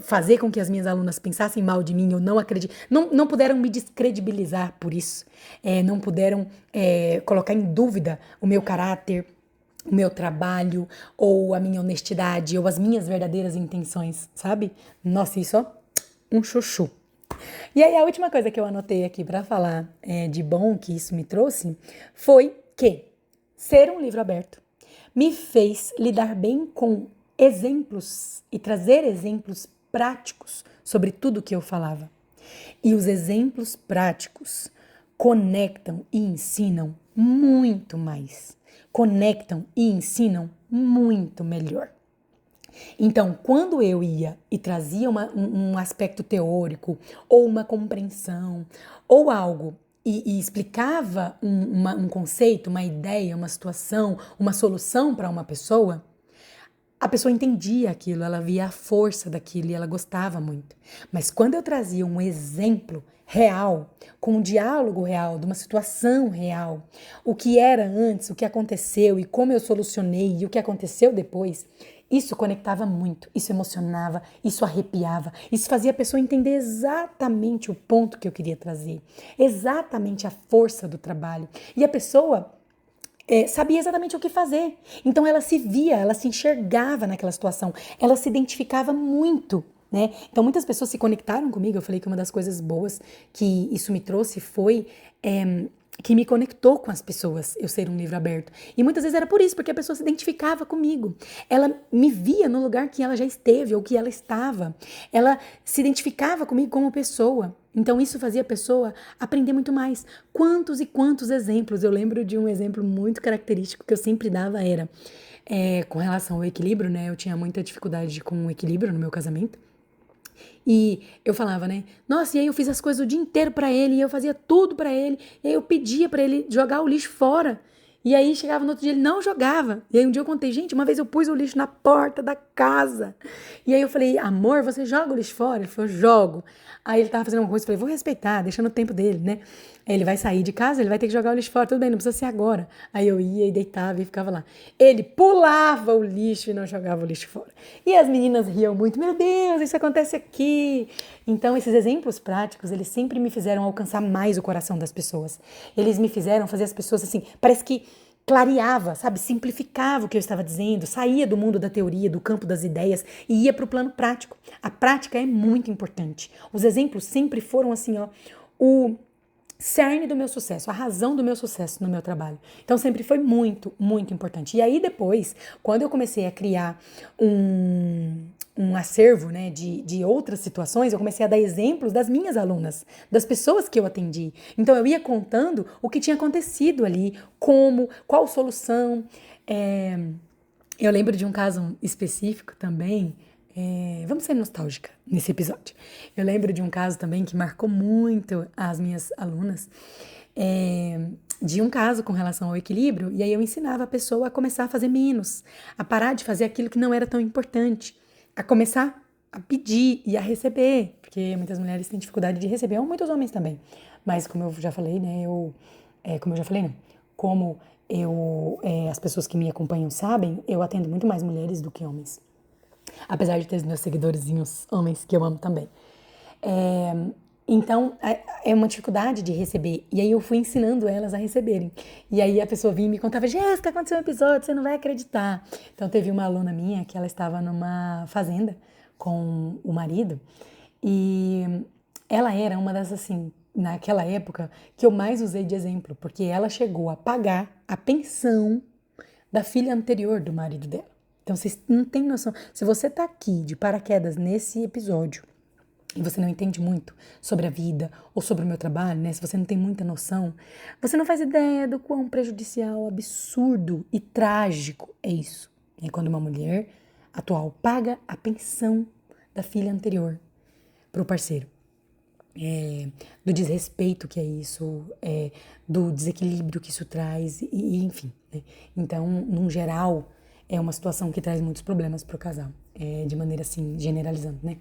[SPEAKER 1] fazer com que as minhas alunas pensassem mal de mim, eu não acredito. Não puderam me descredibilizar por isso. Não puderam colocar em dúvida o meu caráter, o meu trabalho, ou a minha honestidade, ou as minhas verdadeiras intenções, sabe? Nossa, isso, ó, um chuchu. E aí a última coisa que eu anotei aqui para falar de bom que isso me trouxe foi que ser um livro aberto me fez lidar bem com exemplos e trazer exemplos práticos sobre tudo que eu falava. E os exemplos práticos conectam e ensinam muito mais. Conectam e ensinam muito melhor. Então, quando eu ia e trazia um aspecto teórico, ou uma compreensão, ou algo, e explicava um conceito, uma ideia, uma situação, uma solução para uma pessoa, a pessoa entendia aquilo, ela via a força daquilo e ela gostava muito. Mas quando eu trazia um exemplo real, com um diálogo real, de uma situação real, o que era antes, o que aconteceu e como eu solucionei e o que aconteceu depois, isso conectava muito, isso emocionava, isso arrepiava, isso fazia a pessoa entender exatamente o ponto que eu queria trazer, exatamente a força do trabalho. E a pessoa sabia exatamente o que fazer. Então ela se via, ela se enxergava naquela situação, ela se identificava muito, né? Então muitas pessoas se conectaram comigo. Eu falei que uma das coisas boas que isso me trouxe foi que me conectou com as pessoas, eu ser um livro aberto. E muitas vezes era por isso, porque a pessoa se identificava comigo. Ela me via no lugar que ela já esteve ou que ela estava. Ela se identificava comigo como pessoa. Então isso fazia a pessoa aprender muito mais. Quantos e quantos exemplos. Eu lembro de um exemplo muito característico que eu sempre dava era com relação ao equilíbrio, né? Eu tinha muita dificuldade com o equilíbrio no meu casamento. E eu falava, né? Nossa, e aí eu fiz as coisas o dia inteiro pra ele, e eu fazia tudo pra ele, e aí eu pedia pra ele jogar o lixo fora. E aí chegava no outro dia, ele não jogava. E aí um dia eu contei, gente, uma vez eu pus o lixo na porta da casa. E aí eu falei, amor, você joga o lixo fora? Ele falou, jogo. Aí ele tava fazendo uma coisa, eu falei, vou respeitar, deixando o tempo dele, né? Aí ele vai sair de casa, ele vai ter que jogar o lixo fora, tudo bem, não precisa ser agora. Aí eu ia e deitava e ficava lá. Ele pulava o lixo e não jogava o lixo fora. E as meninas riam muito, meu Deus, isso acontece aqui. Então esses exemplos práticos, eles sempre me fizeram alcançar mais o coração das pessoas. Eles me fizeram fazer as pessoas assim, parece que clareava, sabe? Simplificava o que eu estava dizendo, saía do mundo da teoria, do campo das ideias e ia para o plano prático. A prática é muito importante. Os exemplos sempre foram assim, ó, o cerne do meu sucesso, a razão do meu sucesso no meu trabalho. Então sempre foi muito, muito importante. E aí depois, quando eu comecei a criar um acervo, né, de outras situações, eu comecei a dar exemplos das minhas alunas, das pessoas que eu atendi. Então eu ia contando o que tinha acontecido ali, como, qual solução. Eu lembro de um caso específico também. Vamos ser nostálgica nesse episódio. Eu lembro de um caso também que marcou muito as minhas alunas, de um caso com relação ao equilíbrio, e aí eu ensinava a pessoa a começar a fazer menos, a parar de fazer aquilo que não era tão importante, a começar a pedir e a receber, porque muitas mulheres têm dificuldade de receber, ou muitos homens também. Mas como eu já falei, né, como eu já falei, não, como as pessoas que me acompanham sabem, eu atendo muito mais mulheres do que homens. Apesar de ter os meus seguidorzinhos homens que eu amo também. Então, é uma dificuldade de receber. E aí eu fui ensinando elas a receberem. E aí a pessoa vinha e me contava, Jéssica, aconteceu um episódio, você não vai acreditar. Então teve uma aluna minha que ela estava numa fazenda com o marido. E ela era uma das, assim, naquela época, que eu mais usei de exemplo. Porque ela chegou a pagar a pensão da filha anterior do marido dela. Então, vocês não têm noção. Se você tá aqui de paraquedas nesse episódio e você não entende muito sobre a vida ou sobre o meu trabalho, né? Se você não tem muita noção, você não faz ideia do quão prejudicial, absurdo e trágico é isso. É quando uma mulher atual paga a pensão da filha anterior pro parceiro. Do desrespeito que é isso, do desequilíbrio que isso traz, e enfim. Né? Então, num geral, é uma situação que traz muitos problemas pro casal, de maneira assim, generalizando, né?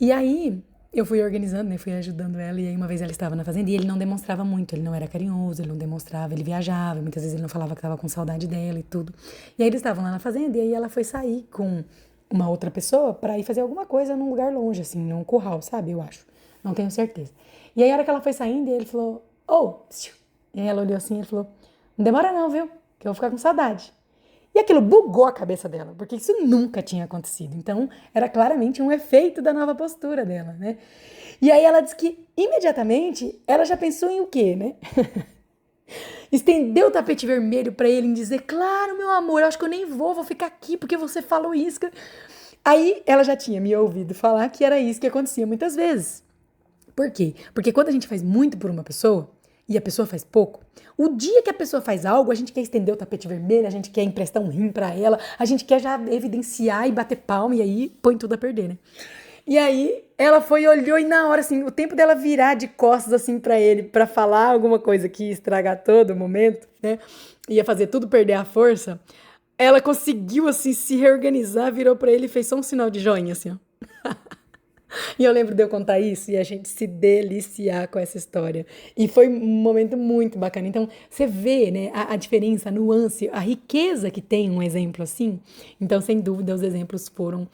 [SPEAKER 1] E aí, eu fui organizando, né? Fui ajudando ela, e aí uma vez ela estava na fazenda e ele não demonstrava muito, ele não era carinhoso, ele não demonstrava, ele viajava, muitas vezes ele não falava que estava com saudade dela e tudo. E aí eles estavam lá na fazenda, e aí ela foi sair com uma outra pessoa pra ir fazer alguma coisa num lugar longe, assim, num curral, sabe? Eu acho. Não tenho certeza. E aí a hora que ela foi saindo, ele falou, e aí ela olhou assim e ele falou, não demora não, viu? Que eu vou ficar com saudade. E aquilo bugou a cabeça dela, porque isso nunca tinha acontecido. Então, era claramente um efeito da nova postura dela, né? E aí ela disse que, imediatamente, ela já pensou em o quê, né? Estendeu o tapete vermelho pra ele em dizer, claro, meu amor, eu acho que eu nem vou ficar aqui porque você falou isso. Aí ela já tinha me ouvido falar que era isso que acontecia muitas vezes. Por quê? Porque quando a gente faz muito por uma pessoa e a pessoa faz pouco, o dia que a pessoa faz algo, a gente quer estender o tapete vermelho, a gente quer emprestar um rim pra ela, a gente quer já evidenciar e bater palma e aí põe tudo a perder, né? E aí ela foi e olhou e na hora, assim, o tempo dela virar de costas assim pra ele, pra falar alguma coisa que ia estragar todo o momento, né? Ia fazer tudo perder a força. Ela conseguiu, assim, se reorganizar, virou pra ele e fez só um sinal de joinha, assim, ó. E eu lembro de eu contar isso e a gente se deliciar com essa história. E foi um momento muito bacana. Então, você vê, né, a diferença, a nuance, a riqueza que tem um exemplo assim. Então, sem dúvida, os exemplos foram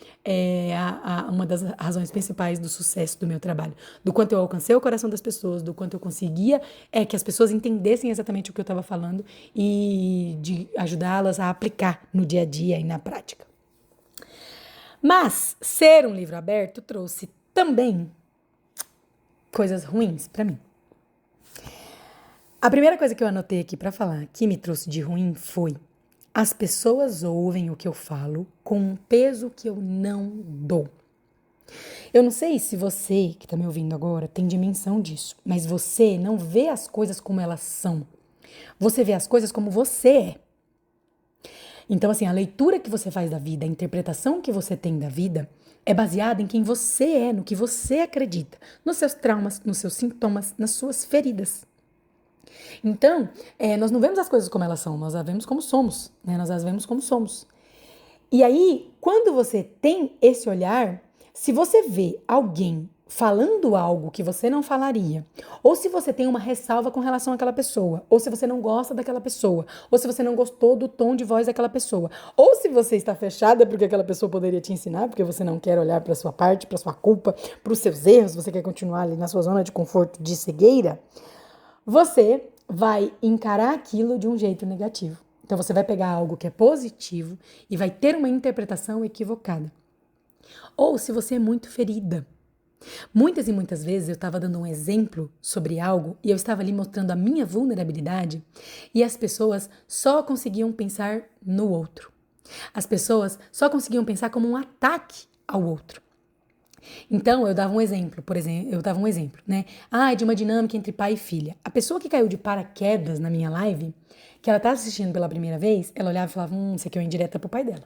[SPEAKER 1] uma das razões principais do sucesso do meu trabalho. Do quanto eu alcancei o coração das pessoas, do quanto eu conseguia que as pessoas entendessem exatamente o que eu estava falando e de ajudá-las a aplicar no dia a dia e na prática. Mas ser um livro aberto trouxe também coisas ruins para mim. A primeira coisa que eu anotei aqui para falar que me trouxe de ruim foi: as pessoas ouvem o que eu falo com um peso que eu não dou. Eu não sei se você que está me ouvindo agora tem dimensão disso, mas você não vê as coisas como elas são. Você vê as coisas como você é. Então, assim, a leitura que você faz da vida, a interpretação que você tem da vida é baseada em quem você é, no que você acredita, nos seus traumas, nos seus sintomas, nas suas feridas. Então, nós não vemos as coisas como elas são, nós as vemos como somos, né? Nós as vemos como somos. E aí, quando você tem esse olhar, se você vê alguém falando algo que você não falaria, ou se você tem uma ressalva com relação àquela pessoa, ou se você não gosta daquela pessoa, ou se você não gostou do tom de voz daquela pessoa, ou se você está fechada porque aquela pessoa poderia te ensinar, porque você não quer olhar para sua parte, para sua culpa, para os seus erros, você quer continuar ali na sua zona de conforto de cegueira, você vai encarar aquilo de um jeito negativo. Então você vai pegar algo que é positivo e vai ter uma interpretação equivocada. Ou se você é muito ferida. Muitas e muitas vezes eu estava dando um exemplo sobre algo e eu estava ali mostrando a minha vulnerabilidade e as pessoas só conseguiam pensar no outro. As pessoas só conseguiam pensar como um ataque ao outro. Então, eu dava um exemplo, né? De uma dinâmica entre pai e filha. A pessoa que caiu de paraquedas na minha live, que ela tá assistindo pela primeira vez, ela olhava e falava, isso aqui é uma indireta pro pai dela.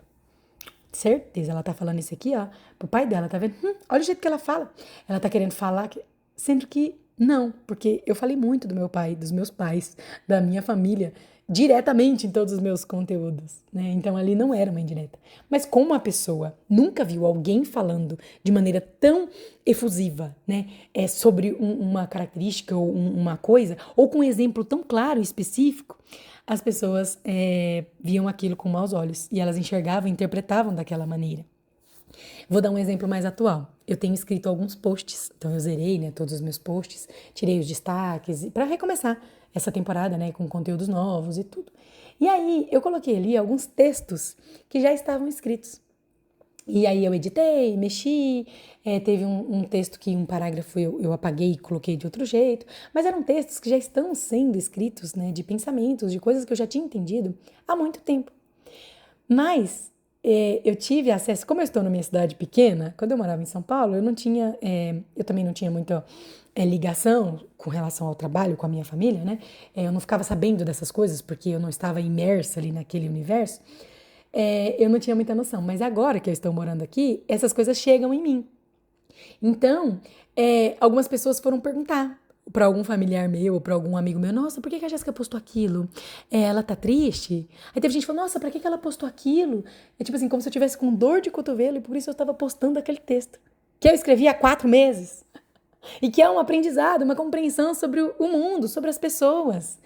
[SPEAKER 1] Certeza, ela tá falando isso aqui, ó, pro pai dela, tá vendo? Olha o jeito que ela fala. Ela tá querendo falar, sendo que não, porque eu falei muito do meu pai, dos meus pais, da minha família, diretamente em todos os meus conteúdos, né? Então ali não era uma indireta. Mas como a pessoa nunca viu alguém falando de maneira tão efusiva, né, sobre uma característica ou uma coisa, ou com um exemplo tão claro e específico, as pessoas viam aquilo com maus olhos e elas enxergavam e interpretavam daquela maneira. Vou dar um exemplo mais atual. Eu tenho escrito alguns posts, então eu zerei, né, todos os meus posts, tirei os destaques para recomeçar essa temporada, né, com conteúdos novos e tudo. E aí eu coloquei ali alguns textos que já estavam escritos. E aí eu editei, mexi, teve um texto que um parágrafo eu apaguei e coloquei de outro jeito, mas eram textos que já estão sendo escritos, né, de pensamentos, de coisas que eu já tinha entendido há muito tempo. Mas eu tive acesso, como eu estou na minha cidade pequena, quando eu morava em São Paulo, eu também não tinha muita ligação com relação ao trabalho, com a minha família, né? Eu não ficava sabendo dessas coisas porque eu não estava imersa ali naquele universo. Eu não tinha muita noção, mas agora que eu estou morando aqui, essas coisas chegam em mim. Então, algumas pessoas foram perguntar para algum familiar meu ou para algum amigo meu, nossa, por que a Jéssica postou aquilo? Ela tá triste? Aí teve gente que falou, nossa, pra que ela postou aquilo? É tipo assim, como se eu tivesse com dor de cotovelo e por isso eu estava postando aquele texto, que eu escrevi há 4 meses. E que é um aprendizado, uma compreensão sobre o mundo, sobre as pessoas.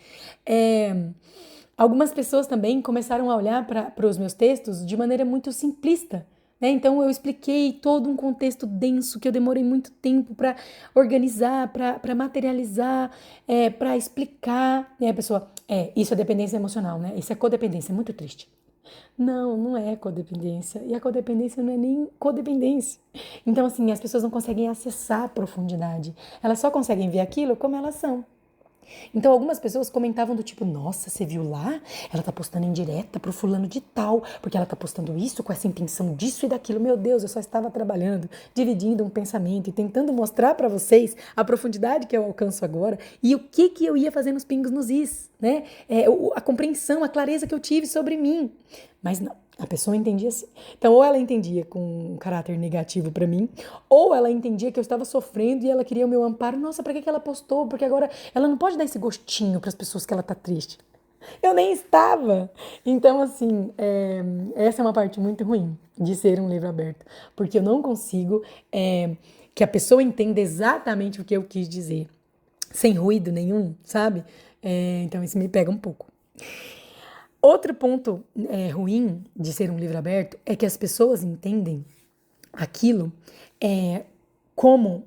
[SPEAKER 1] Algumas pessoas também começaram a olhar para os meus textos de maneira muito simplista, né? Então eu expliquei todo um contexto denso que eu demorei muito tempo para organizar, para materializar, para explicar. E a pessoa, isso é dependência emocional, né? Isso é codependência, é muito triste. Não, não é codependência. E a codependência não é nem codependência. Então, assim, as pessoas não conseguem acessar a profundidade. Elas só conseguem ver aquilo como elas são. Então algumas pessoas comentavam do tipo, nossa, você viu lá? Ela tá postando indireta pro fulano de tal, porque ela tá postando isso com essa intenção disso e daquilo. Meu Deus, eu só estava trabalhando, dividindo um pensamento e tentando mostrar para vocês a profundidade que eu alcanço agora e o que eu ia fazer nos pingos nos is, né? A compreensão, a clareza que eu tive sobre mim. Mas não. A pessoa entendia assim. Então, ou ela entendia com um caráter negativo pra mim, ou ela entendia que eu estava sofrendo e ela queria o meu amparo. Nossa, pra que ela postou? Porque agora ela não pode dar esse gostinho pras pessoas que ela tá triste. Eu nem estava. Então, assim, essa é uma parte muito ruim de ser um livro aberto. Porque eu não consigo que a pessoa entenda exatamente o que eu quis dizer. Sem ruído nenhum, sabe? Então, isso me pega um pouco. Outro ponto ruim de ser um livro aberto é que as pessoas entendem aquilo como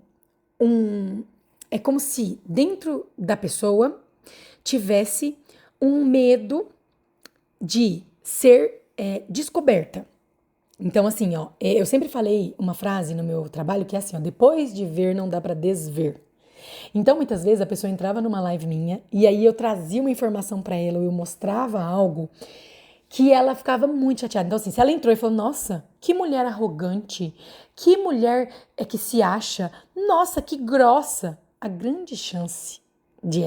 [SPEAKER 1] é como se dentro da pessoa tivesse um medo de ser descoberta. Então, assim, ó, eu sempre falei uma frase no meu trabalho que é assim, ó, depois de ver não dá pra desver. Então, muitas vezes a pessoa entrava numa live minha e aí eu trazia uma informação pra ela ou eu mostrava algo que ela ficava muito chateada. Então, assim, se ela entrou e falou, nossa, que mulher arrogante, que mulher que se acha, nossa, que grossa, a grandes chances de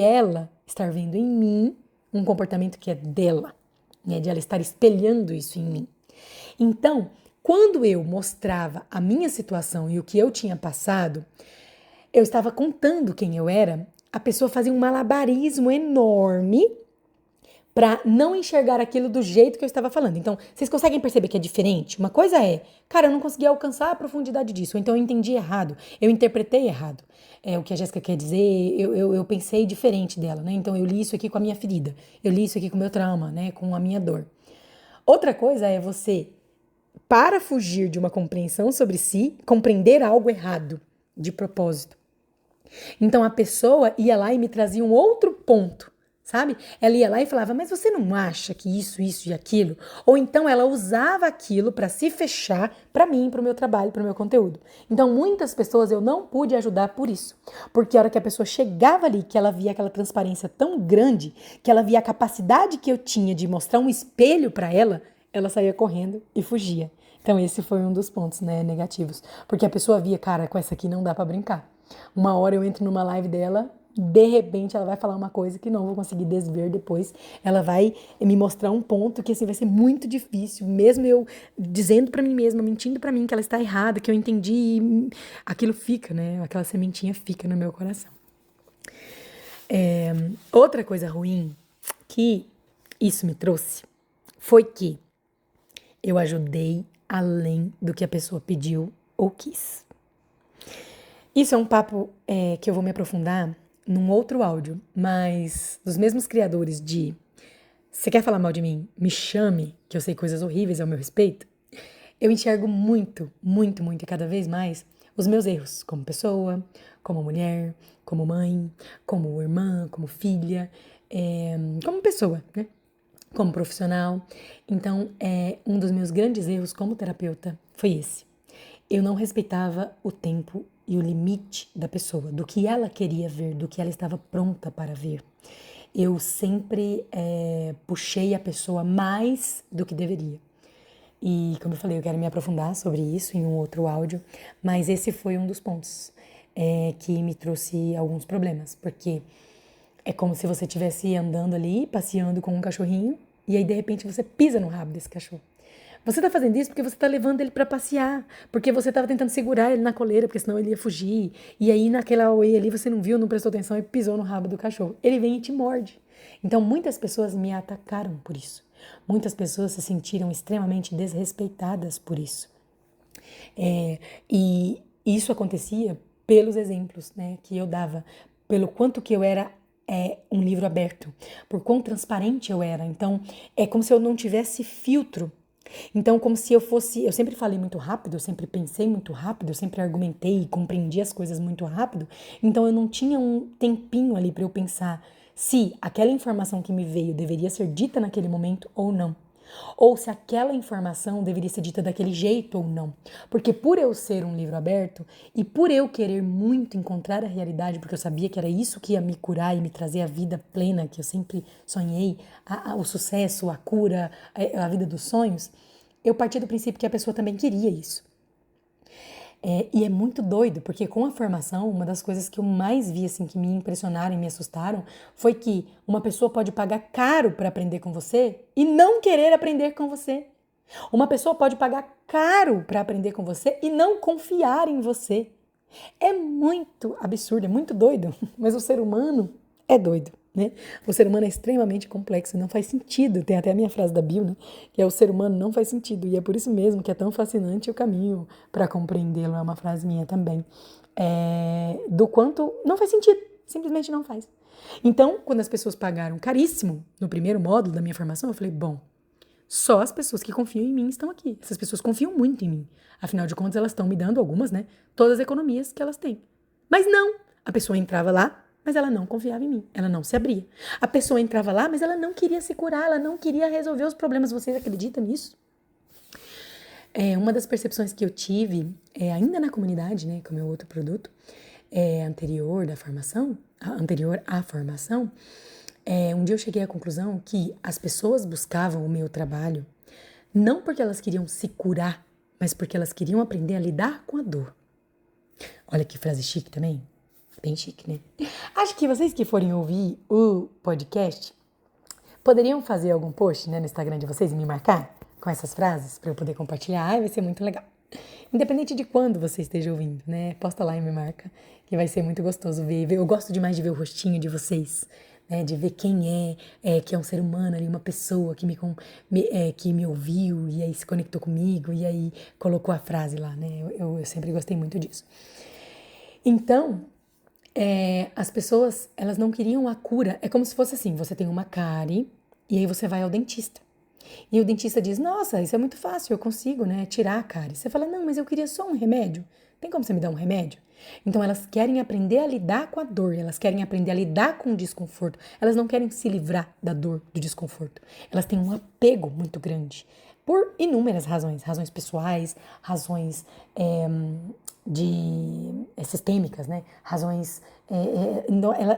[SPEAKER 1] ela estar vendo em mim um comportamento que é dela, né, de ela estar espelhando isso em mim. Então, quando eu mostrava a minha situação e o que eu tinha passado, eu estava contando quem eu era a pessoa fazia um malabarismo enorme para não enxergar aquilo do jeito que eu estava falando. Então, vocês conseguem perceber que é diferente? Uma coisa é, cara, eu não consegui alcançar a profundidade disso, ou então eu entendi errado, eu interpretei errado. É o que a Jéssica quer dizer, eu pensei diferente dela, né? Então, eu li isso aqui com a minha ferida, eu li isso aqui com o meu trauma, né? Com a minha dor. Outra coisa é você, para fugir de uma compreensão sobre si, compreender algo errado, de propósito. Então, a pessoa ia lá e me trazia um outro ponto, sabe? Ela ia lá e falava, mas você não acha que isso e aquilo? Ou então ela usava aquilo para se fechar para mim, para o meu trabalho, para o meu conteúdo. Então, muitas pessoas eu não pude ajudar por isso. Porque a hora que a pessoa chegava ali, que ela via aquela transparência tão grande, que ela via a capacidade que eu tinha de mostrar um espelho para ela saía correndo e fugia. Então, esse foi um dos pontos, né, negativos. Porque a pessoa via, cara, com essa aqui não dá para brincar. Uma hora eu entro numa live dela, de repente ela vai falar uma coisa que não vou conseguir desver depois. Ela vai me mostrar um ponto que assim vai ser muito difícil, mesmo eu dizendo pra mim mesma, mentindo pra mim que ela está errada, que eu entendi, aquilo fica, né? Aquela sementinha fica no meu coração. Outra coisa ruim que isso me trouxe foi que eu ajudei além do que a pessoa pediu ou quis. Isso é um papo que eu vou me aprofundar num outro áudio, mas dos mesmos criadores de você quer falar mal de mim? Me chame, que eu sei coisas horríveis ao meu respeito. Eu enxergo muito, muito, muito e cada vez mais os meus erros como pessoa, como mulher, como mãe, como irmã, como filha, como pessoa, né? Como profissional. Então, um dos meus grandes erros como terapeuta foi esse. Eu não respeitava o tempo e o limite da pessoa, do que ela queria ver, do que ela estava pronta para ver. Eu sempre puxei a pessoa mais do que deveria. E, como eu falei, eu quero me aprofundar sobre isso em um outro áudio, mas esse foi um dos pontos que me trouxe alguns problemas, porque é como se você estivesse andando ali, passeando com um cachorrinho, e aí, de repente, você pisa no rabo desse cachorro. Você tá fazendo isso porque você tá levando ele pra passear, porque você tava tentando segurar ele na coleira, porque senão ele ia fugir. E aí, naquela oi ali, você não viu, não prestou atenção e pisou no rabo do cachorro. Ele vem e te morde. Então, muitas pessoas me atacaram por isso. Muitas pessoas se sentiram extremamente desrespeitadas por isso. E isso acontecia pelos exemplos, né, que eu dava, pelo quanto que eu era um livro aberto, por quão transparente eu era. Então, é como se eu não tivesse filtro. Então, como se eu sempre falei muito rápido, eu sempre pensei muito rápido, eu sempre argumentei e compreendi as coisas muito rápido. Então, eu não tinha um tempinho ali para eu pensar se aquela informação que me veio deveria ser dita naquele momento ou não. Ou se aquela informação deveria ser dita daquele jeito ou não. Porque por eu ser um livro aberto e por eu querer muito encontrar a realidade, porque eu sabia que era isso que ia me curar e me trazer a vida plena que eu sempre sonhei, o sucesso, a cura, a vida dos sonhos, eu parti do princípio que a pessoa também queria isso. E é muito doido, porque com a formação, uma das coisas que eu mais vi, assim, que me impressionaram e me assustaram, foi que uma pessoa pode pagar caro para aprender com você e não querer aprender com você. Uma pessoa pode pagar caro para aprender com você e não confiar em você. É muito absurdo, é muito doido, mas o ser humano é doido, né? O ser humano é extremamente complexo, não faz sentido. Tem até a minha frase da bio, né? Que é o ser humano não faz sentido. E é por isso mesmo que é tão fascinante o caminho para compreendê-lo. É uma frase minha também. Do quanto não faz sentido, simplesmente não faz. Então, quando as pessoas pagaram caríssimo no primeiro módulo da minha formação, eu falei, bom, só as pessoas que confiam em mim estão aqui. Essas pessoas confiam muito em mim. Afinal de contas, elas estão me dando algumas, né? Todas as economias que elas têm. Mas não! A pessoa entrava lá, mas ela não confiava em mim. Ela não se abria. A pessoa entrava lá, mas ela não queria se curar, ela não queria resolver os problemas. Vocês acreditam nisso? Uma das percepções que eu tive, ainda na comunidade, né, com o meu outro produto, anterior à formação, um dia eu cheguei à conclusão que as pessoas buscavam o meu trabalho não porque elas queriam se curar, mas porque elas queriam aprender a lidar com a dor. Olha que frase chique também. Bem chique, né? Acho que vocês que forem ouvir o podcast poderiam fazer algum post, né, no Instagram de vocês e me marcar com essas frases para eu poder compartilhar. Vai ser muito legal. Independente de quando você esteja ouvindo, né? Posta lá e me marca, que vai ser muito gostoso ver. Eu gosto demais de ver o rostinho de vocês, né? De ver quem que é um ser humano ali, uma pessoa que me ouviu e aí se conectou comigo e aí colocou a frase lá, né? Eu sempre gostei muito disso. Então, as pessoas, elas não queriam a cura. É como se fosse assim, você tem uma cárie e aí você vai ao dentista. E o dentista diz, nossa, isso é muito fácil, eu consigo, né, tirar a cárie. Você fala, não, mas eu queria só um remédio. Tem como você me dar um remédio? Então elas querem aprender a lidar com a dor, elas querem aprender a lidar com o desconforto. Elas não querem se livrar da dor, do desconforto. Elas têm um apego muito grande. Por inúmeras razões, razões pessoais, razões sistêmicas, né? Razões.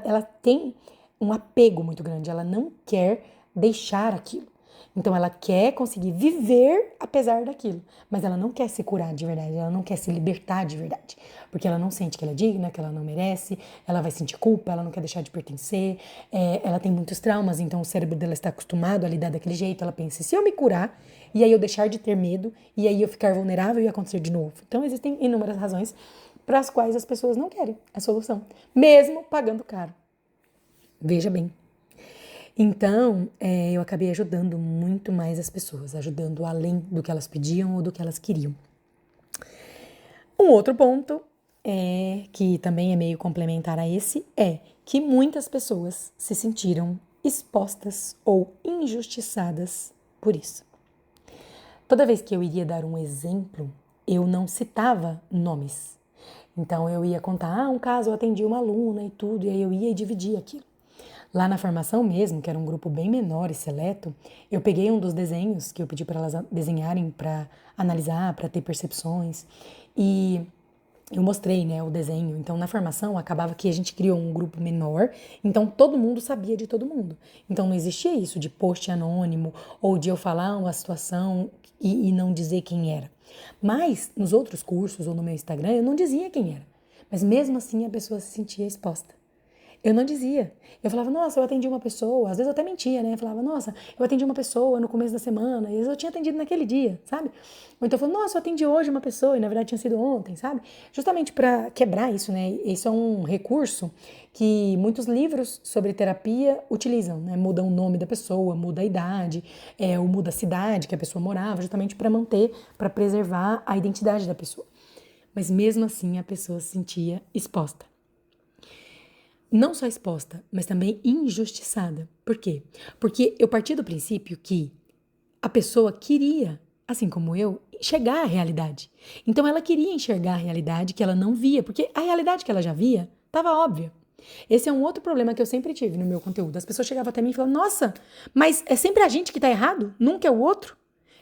[SPEAKER 1] Ela tem um apego muito grande, ela não quer deixar aquilo. Então ela quer conseguir viver apesar daquilo, mas ela não quer se curar de verdade, ela não quer se libertar de verdade, porque ela não sente que ela é digna, que ela não merece, ela vai sentir culpa, ela não quer deixar de pertencer, ela tem muitos traumas, então o cérebro dela está acostumado a lidar daquele jeito, ela pensa, se eu me curar, e aí eu deixar de ter medo, e aí eu ficar vulnerável e acontecer de novo. Então existem inúmeras razões para as quais as pessoas não querem a solução, mesmo pagando caro. Veja bem. Então, eu acabei ajudando muito mais as pessoas, ajudando além do que elas pediam ou do que elas queriam. Um outro ponto, que também é meio complementar a esse, é que muitas pessoas se sentiram expostas ou injustiçadas por isso. Toda vez que eu iria dar um exemplo, eu não citava nomes. Então, eu ia contar, um caso, eu atendi uma aluna e tudo, e aí eu ia e dividia aquilo. Lá na formação mesmo, que era um grupo bem menor e seleto, eu peguei um dos desenhos que eu pedi para elas desenharem, para analisar, para ter percepções, e eu mostrei, né, o desenho. Então, na formação, acabava que a gente criou um grupo menor, então todo mundo sabia de todo mundo. Então, não existia isso de post anônimo, ou de eu falar uma situação e não dizer quem era. Mas, nos outros cursos ou no meu Instagram, eu não dizia quem era. Mas mesmo assim, a pessoa se sentia exposta. Eu não dizia. Eu falava, nossa, eu atendi uma pessoa. Às vezes eu até mentia, né? Eu falava, nossa, eu atendi uma pessoa no começo da semana. E às vezes eu tinha atendido naquele dia, sabe? Ou então eu falava, nossa, eu atendi hoje uma pessoa e na verdade tinha sido ontem, sabe? Justamente para quebrar isso, né? Isso é um recurso que muitos livros sobre terapia utilizam, né? Mudam o nome da pessoa, muda a idade, ou muda a cidade que a pessoa morava, justamente para manter, para preservar a identidade da pessoa. Mas mesmo assim a pessoa se sentia exposta. Não só exposta, mas também injustiçada. Por quê? Porque eu parti do princípio que a pessoa queria, assim como eu, chegar à realidade. Então ela queria enxergar a realidade que ela não via, porque a realidade que ela já via estava óbvia. Esse é um outro problema que eu sempre tive no meu conteúdo. As pessoas chegavam até mim e falavam, nossa, mas é sempre a gente que está errado? Nunca é o outro?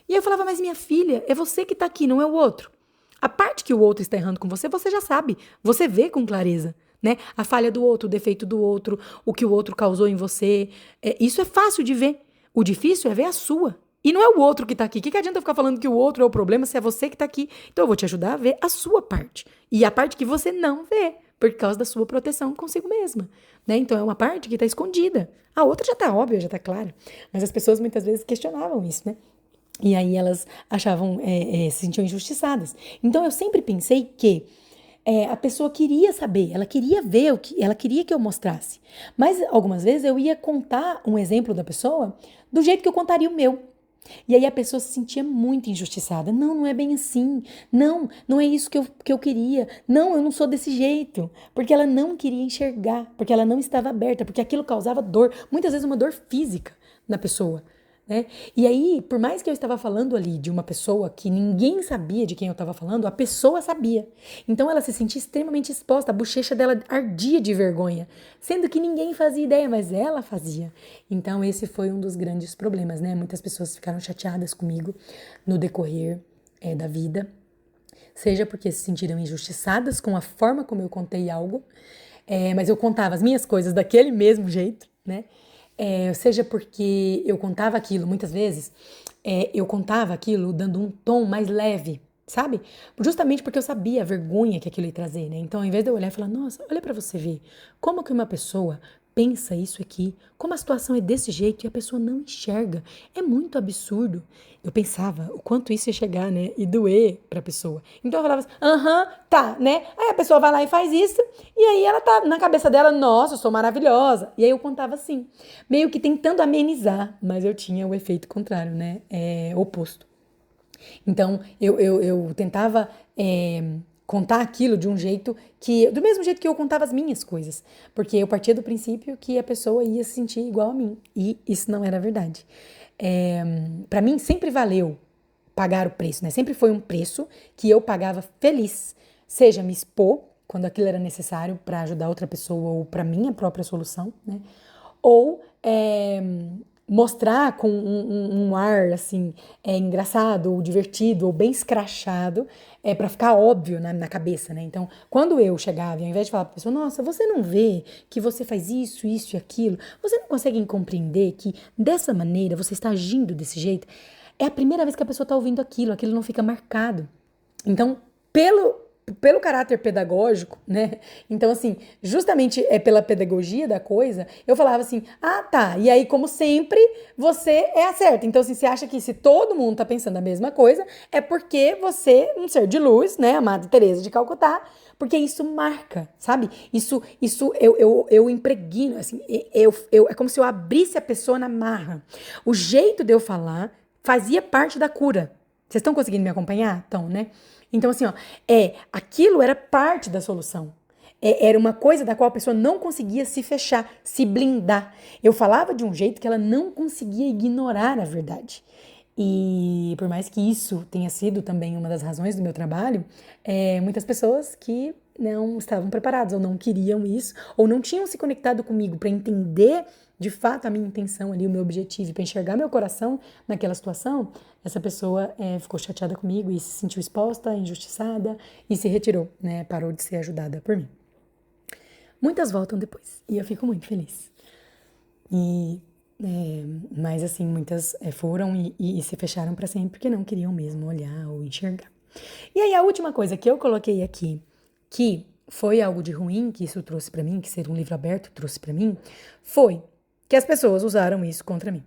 [SPEAKER 1] E eu falava, mas minha filha, é você que está aqui, não é o outro. A parte que o outro está errando com você, você já sabe. Você vê com clareza. Né? A falha do outro, o defeito do outro, o que o outro causou em você. Isso é fácil de ver. O difícil é ver a sua. E não é o outro que tá aqui. O que adianta eu ficar falando que o outro é o problema se é você que tá aqui? Então eu vou te ajudar a ver a sua parte. E a parte que você não vê, por causa da sua proteção consigo mesma. Né? Então é uma parte que tá escondida. A outra já tá óbvia, já tá clara. Mas as pessoas muitas vezes questionavam isso, né? E aí elas achavam, se sentiam injustiçadas. Então eu sempre pensei que a pessoa queria saber, ela queria ver ela queria que eu mostrasse. Mas algumas vezes eu ia contar um exemplo da pessoa do jeito que eu contaria o meu. E aí a pessoa se sentia muito injustiçada. Não, não é bem assim. Não, não é isso que eu queria. Não, eu não sou desse jeito. Porque ela não queria enxergar, porque ela não estava aberta, porque aquilo causava dor, muitas vezes uma dor física na pessoa. Né? E aí, por mais que eu estava falando ali de uma pessoa que ninguém sabia de quem eu estava falando, a pessoa sabia. Então ela se sentia extremamente exposta, a bochecha dela ardia de vergonha, sendo que ninguém fazia ideia, mas ela fazia. Então esse foi um dos grandes problemas, né? Muitas pessoas ficaram chateadas comigo no decorrer da vida, seja porque se sentiram injustiçadas com a forma como eu contei algo, mas eu contava as minhas coisas daquele mesmo jeito, né? Seja porque eu contava aquilo, muitas vezes, eu contava aquilo dando um tom mais leve, sabe? Justamente porque eu sabia a vergonha que aquilo ia trazer, né? Então, ao invés de eu olhar e falar, nossa, olha pra você ver, como que uma pessoa pensa isso aqui, como a situação é desse jeito e a pessoa não enxerga. É muito absurdo. Eu pensava o quanto isso ia chegar, né? E doer pra pessoa. Então eu falava assim, tá, né? Aí a pessoa vai lá e faz isso, e aí ela tá na cabeça dela, nossa, eu sou maravilhosa. E aí eu contava assim, meio que tentando amenizar, mas eu tinha o efeito contrário, né? Oposto. Então, eu tentava contar aquilo de um jeito do mesmo jeito que eu contava as minhas coisas. Porque eu partia do princípio que a pessoa ia se sentir igual a mim. E isso não era verdade. Para mim, sempre valeu pagar o preço, né? Sempre foi um preço que eu pagava feliz. Seja me expor, quando aquilo era necessário para ajudar outra pessoa ou para minha própria solução, né? Ou mostrar com um ar assim engraçado ou divertido ou bem escrachado para ficar óbvio na cabeça, né? Então, quando eu chegava, e ao invés de falar para a pessoa, nossa, você não vê que você faz isso, isso e aquilo, você não consegue compreender que dessa maneira você está agindo desse jeito? É a primeira vez que a pessoa está ouvindo aquilo não fica marcado. Então, pelo caráter pedagógico, né? Então, assim, justamente pela pedagogia da coisa, eu falava assim, tá, e aí, como sempre, você é a certa. Então, assim, você acha que se todo mundo tá pensando a mesma coisa, é porque você, um ser de luz, né, a Madre Teresa de Calcutá, porque isso marca, sabe? Isso eu impregno, assim, é como se eu abrisse a pessoa na marra. O jeito de eu falar fazia parte da cura. Vocês estão conseguindo me acompanhar? Então, né? Então, assim, ó, aquilo era parte da solução. Era uma coisa da qual a pessoa não conseguia se fechar, se blindar. Eu falava de um jeito que ela não conseguia ignorar a verdade. E por mais que isso tenha sido também uma das razões do meu trabalho, muitas pessoas que não estavam preparadas, ou não queriam isso, ou não tinham se conectado comigo para entender de fato a minha intenção ali, o meu objetivo, para enxergar meu coração naquela situação, essa pessoa ficou chateada comigo e se sentiu exposta, injustiçada e se retirou, né? Parou de ser ajudada por mim. Muitas voltam depois e eu fico muito feliz. Mas assim, muitas foram e se fecharam para sempre porque não queriam mesmo olhar ou enxergar. E aí a última coisa que eu coloquei aqui, que foi algo de ruim que isso trouxe para mim, que ser um livro aberto trouxe para mim, foi que as pessoas usaram isso contra mim.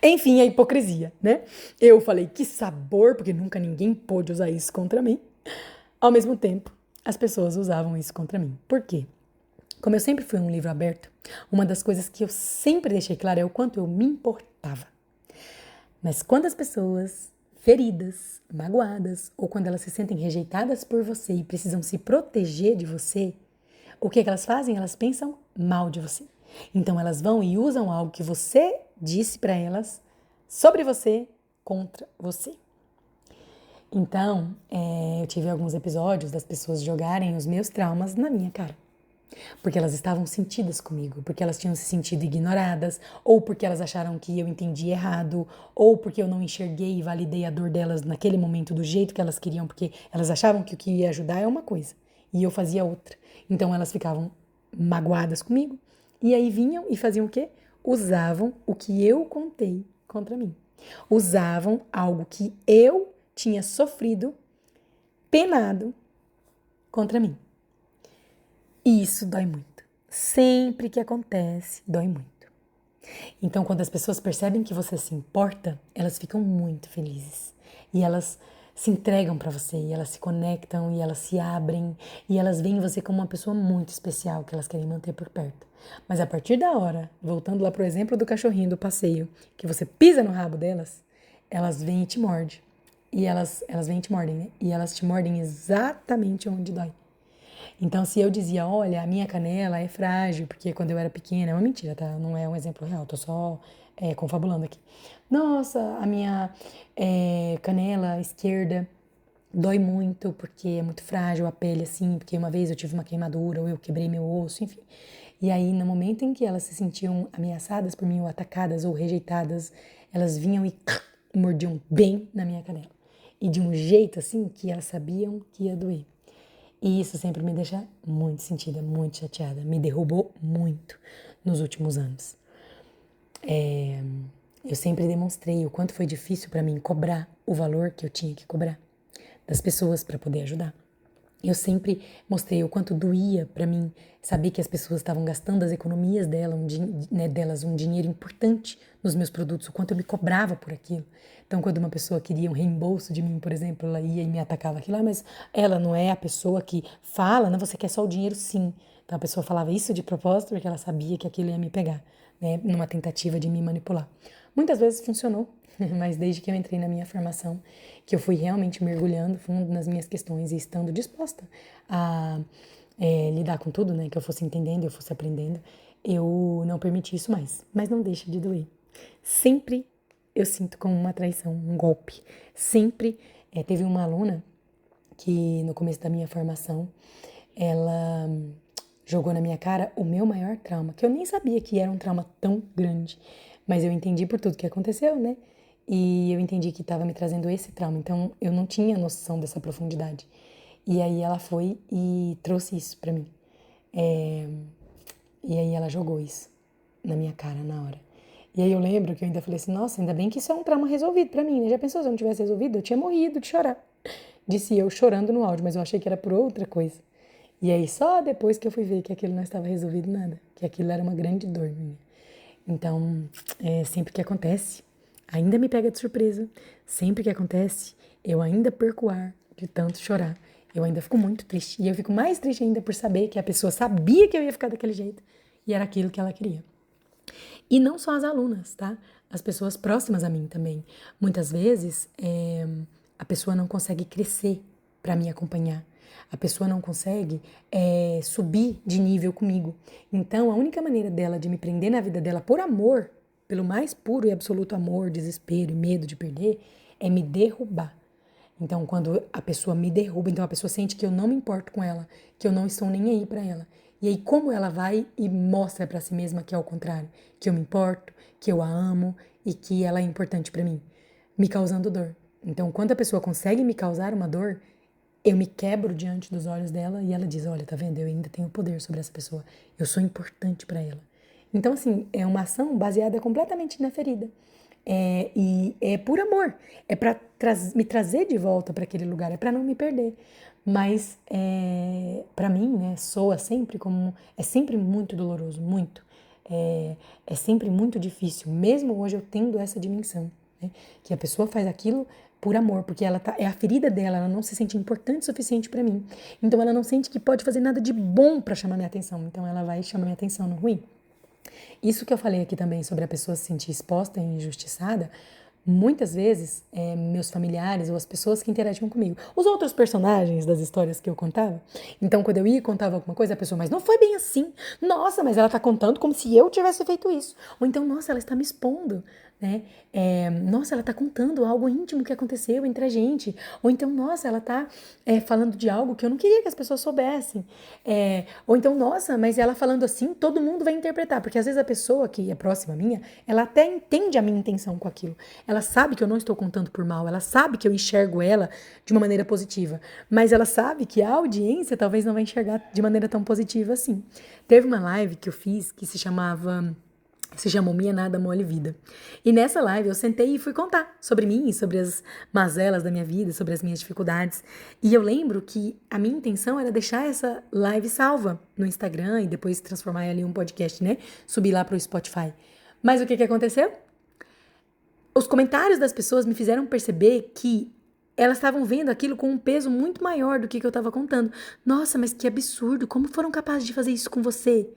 [SPEAKER 1] Enfim, a hipocrisia, né? Eu falei, que sabor, porque nunca ninguém pôde usar isso contra mim. Ao mesmo tempo, as pessoas usavam isso contra mim. Por quê? Como eu sempre fui um livro aberto, uma das coisas que eu sempre deixei claro é o quanto eu me importava. Mas quando as pessoas feridas, magoadas, ou quando elas se sentem rejeitadas por você e precisam se proteger de você, o que elas fazem? Elas pensam mal de você. Então elas vão e usam algo que você disse para elas sobre você contra você. Então, eu tive alguns episódios das pessoas jogarem os meus traumas na minha cara. Porque elas estavam sentidas comigo, porque elas tinham se sentido ignoradas, ou porque elas acharam que eu entendi errado, ou porque eu não enxerguei e validei a dor delas naquele momento do jeito que elas queriam, porque elas achavam que o que ia ajudar é uma coisa, e eu fazia outra. Então elas ficavam magoadas comigo, e aí vinham e faziam o quê? Usavam o que eu contei contra mim. Usavam algo que eu tinha sofrido, penado, contra mim. E isso dói muito. Sempre que acontece, dói muito. Então, quando as pessoas percebem que você se importa, elas ficam muito felizes. E elas se entregam para você, e elas se conectam, e elas se abrem, e elas veem você como uma pessoa muito especial que elas querem manter por perto. Mas a partir da hora, voltando lá pro exemplo do cachorrinho do passeio, que você pisa no rabo delas, elas vêm e te mordem. E elas vêm e te mordem, né? E elas te mordem exatamente onde dói. Então, se eu dizia, olha, a minha canela é frágil, porque quando eu era pequena, é uma mentira, tá? Não é um exemplo real, tô só confabulando aqui. Nossa, a minha canela esquerda dói muito, porque é muito frágil a pele, assim, porque uma vez eu tive uma queimadura, ou eu quebrei meu osso, enfim. E aí, no momento em que elas se sentiam ameaçadas por mim, ou atacadas, ou rejeitadas, elas vinham e mordiam bem na minha canela. E de um jeito, assim, que elas sabiam que ia doer. E isso sempre me deixa muito sentida, muito chateada. Me derrubou muito nos últimos anos. Eu sempre demonstrei o quanto foi difícil para mim cobrar o valor que eu tinha que cobrar das pessoas para poder ajudar. Eu sempre mostrei o quanto doía pra mim saber que as pessoas estavam gastando as economias delas um dinheiro importante nos meus produtos, o quanto eu me cobrava por aquilo. Então, quando uma pessoa queria um reembolso de mim, por exemplo, ela ia e me atacava aquilo, mas ela não é a pessoa que fala, não, você quer só o dinheiro, sim. Então, a pessoa falava isso de propósito porque ela sabia que aquilo ia me pegar, né, numa tentativa de me manipular. Muitas vezes funcionou, mas desde que eu entrei na minha formação, que eu fui realmente mergulhando fundo nas minhas questões e estando disposta a lidar com tudo, né, que eu fosse entendendo, eu fosse aprendendo, eu não permiti isso mais. Mas não deixa de doer. Sempre eu sinto como uma traição, um golpe. Sempre teve uma aluna que no começo da minha formação, ela jogou na minha cara o meu maior trauma, que eu nem sabia que era um trauma tão grande, mas eu entendi por tudo que aconteceu, né? E eu entendi que estava me trazendo esse trauma, então eu não tinha noção dessa profundidade. E aí ela foi e trouxe isso pra mim. E aí ela jogou isso na minha cara na hora. E aí eu lembro que eu ainda falei assim, nossa, ainda bem que isso é um trauma resolvido pra mim, né? Já pensou se eu não tivesse resolvido? Eu tinha morrido de chorar. Disse eu chorando no áudio, mas eu achei que era por outra coisa. E aí só depois que eu fui ver que aquilo não estava resolvido nada, que aquilo era uma grande dor minha. Então, sempre que acontece, ainda me pega de surpresa. Sempre que acontece, eu ainda perco o ar de tanto chorar. Eu ainda fico muito triste. E eu fico mais triste ainda por saber que a pessoa sabia que eu ia ficar daquele jeito e era aquilo que ela queria. E não só as alunas, tá? As pessoas próximas a mim também. Muitas vezes, a pessoa não consegue crescer para me acompanhar. A pessoa não consegue subir de nível comigo. Então, a única maneira dela de me prender na vida dela por amor, pelo mais puro e absoluto amor, desespero e medo de perder, é me derrubar. Então, quando a pessoa me derruba, então a pessoa sente que eu não me importo com ela, que eu não estou nem aí pra ela. E aí, como ela vai e mostra pra si mesma que é o contrário, que eu me importo, que eu a amo e que ela é importante pra mim, me causando dor. Então, quando a pessoa consegue me causar uma dor, eu me quebro diante dos olhos dela e ela diz: olha, tá vendo? Eu ainda tenho poder sobre essa pessoa. Eu sou importante pra ela. Então, assim, é uma ação baseada completamente na ferida. E é por amor, é para me trazer de volta para aquele lugar, é para não me perder. Mas para mim, né, soa sempre como é sempre muito doloroso, muito. É sempre muito difícil, mesmo hoje eu tendo essa dimensão, né, que a pessoa faz aquilo por amor, porque ela é a ferida dela, ela não se sente importante o suficiente para mim. Então ela não sente que pode fazer nada de bom para chamar minha atenção. Então ela vai chamar minha atenção no ruim. Isso que eu falei aqui também sobre a pessoa se sentir exposta e injustiçada, muitas vezes meus familiares ou as pessoas que interagiam comigo, os outros personagens das histórias que eu contava, então quando eu ia e contava alguma coisa, a pessoa, mas não foi bem assim, nossa, mas ela tá contando como se eu tivesse feito isso, ou então, nossa, ela está me expondo, né? Nossa, ela tá contando algo íntimo que aconteceu entre a gente, ou então, nossa, ela tá falando de algo que eu não queria que as pessoas soubessem, ou então, nossa, mas ela falando assim, todo mundo vai interpretar, porque às vezes a pessoa que é próxima minha, ela até entende a minha intenção com aquilo, ela sabe que eu não estou contando por mal, ela sabe que eu enxergo ela de uma maneira positiva, mas ela sabe que a audiência talvez não vai enxergar de maneira tão positiva assim. Teve uma live que eu fiz que se chamou Minha Nada Mole Vida. E nessa live eu sentei e fui contar sobre mim, sobre as mazelas da minha vida, sobre as minhas dificuldades. E eu lembro que a minha intenção era deixar essa live salva no Instagram e depois transformar ela em um podcast, né? Subir lá pro Spotify. Mas o que aconteceu? Os comentários das pessoas me fizeram perceber que elas estavam vendo aquilo com um peso muito maior do que eu estava contando. Nossa, mas que absurdo! Como foram capazes de fazer isso com você?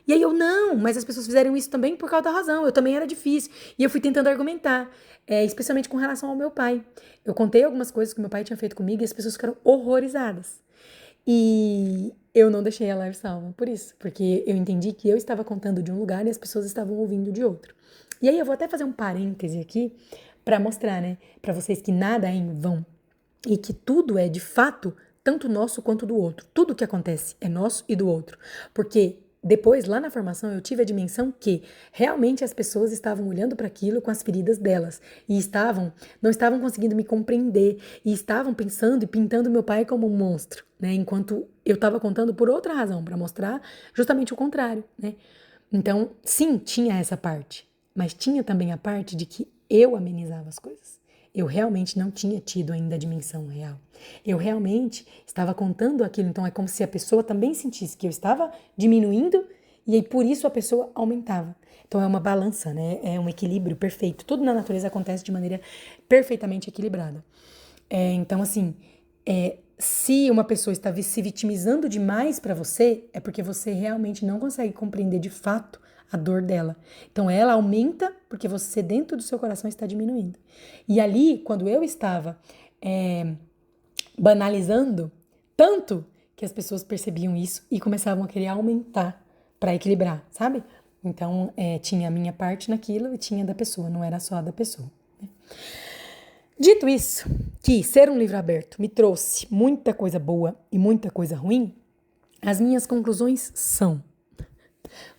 [SPEAKER 1] E aí eu, não, mas as pessoas fizeram isso também por causa da razão. Eu também era difícil. E eu fui tentando argumentar, especialmente com relação ao meu pai. Eu contei algumas coisas que meu pai tinha feito comigo e as pessoas ficaram horrorizadas. E eu não deixei a live salva por isso, porque eu entendi que eu estava contando de um lugar e as pessoas estavam ouvindo de outro. E aí eu vou até fazer um parêntese aqui para mostrar, né, para vocês que nada é em vão e que tudo é de fato tanto nosso quanto do outro. Tudo que acontece é nosso e do outro, porque depois, lá na formação, eu tive a dimensão que realmente as pessoas estavam olhando para aquilo com as feridas delas e não estavam conseguindo me compreender e estavam pensando e pintando meu pai como um monstro, né? Enquanto eu estava contando por outra razão, para mostrar justamente o contrário, né? Então, sim, tinha essa parte, mas tinha também a parte de que eu amenizava as coisas. eu realmente não tinha tido ainda a dimensão real. Eu realmente estava contando aquilo, então é como se a pessoa também sentisse que eu estava diminuindo e aí por isso a pessoa aumentava. Então é uma balança, né? É um equilíbrio perfeito. Tudo na natureza acontece de maneira perfeitamente equilibrada. Então, assim, se uma pessoa está se vitimizando demais para você, é porque você realmente não consegue compreender de fato a dor dela. Então, ela aumenta porque você, dentro do seu coração, está diminuindo. E ali, quando eu estava banalizando, tanto que as pessoas percebiam isso e começavam a querer aumentar para equilibrar, sabe? Então, tinha a minha parte naquilo e tinha da pessoa, não era só a da pessoa. Né? Dito isso, que ser um livro aberto me trouxe muita coisa boa e muita coisa ruim, as minhas conclusões são: